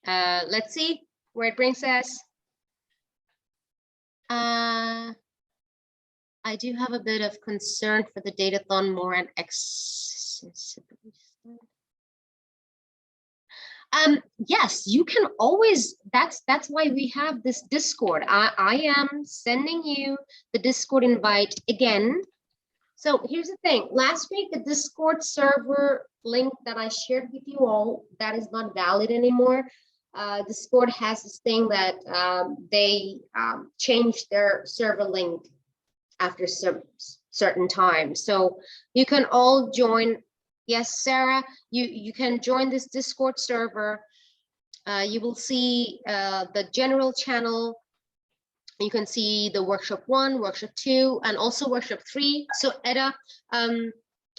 let's see where it brings us. I do have a bit of concern for the Datathon more and accessibility. Yes, you can always, that's why we have this Discord. I am sending you the Discord invite again. So here's the thing, last week the Discord server link that I shared with you all, that is not valid anymore. Discord has this thing that they changed their server link after some certain time. So you can all join. Yes, Sarah, you can join this Discord server. You will see the general channel. You can see the workshop 1, workshop 2, and also workshop 3. So Edda,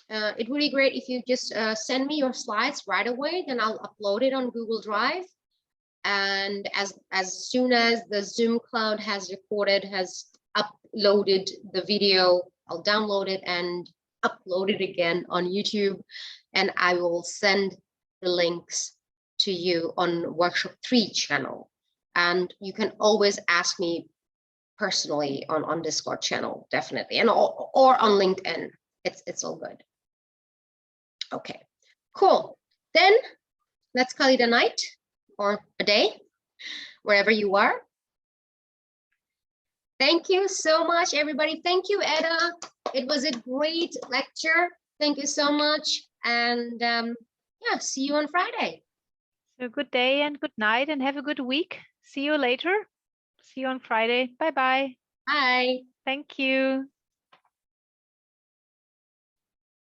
it would be great if you just send me your slides right away, then I'll upload it on Google Drive. And as soon as the Zoom cloud has uploaded the video, I'll download it and upload it again on YouTube, and I will send the links to you on workshop 3 channel. And you can always ask me personally on Discord channel, definitely, and or on LinkedIn. It's all good. Okay, cool. Then let's call it a night or a day, wherever you are. Thank you so much, everybody. Thank you, Edda. It was a great lecture. Thank you so much. And yeah, see you on Friday. So good day and good night, and have a good week. See you later. See you on Friday. Bye-bye. Bye. Thank you.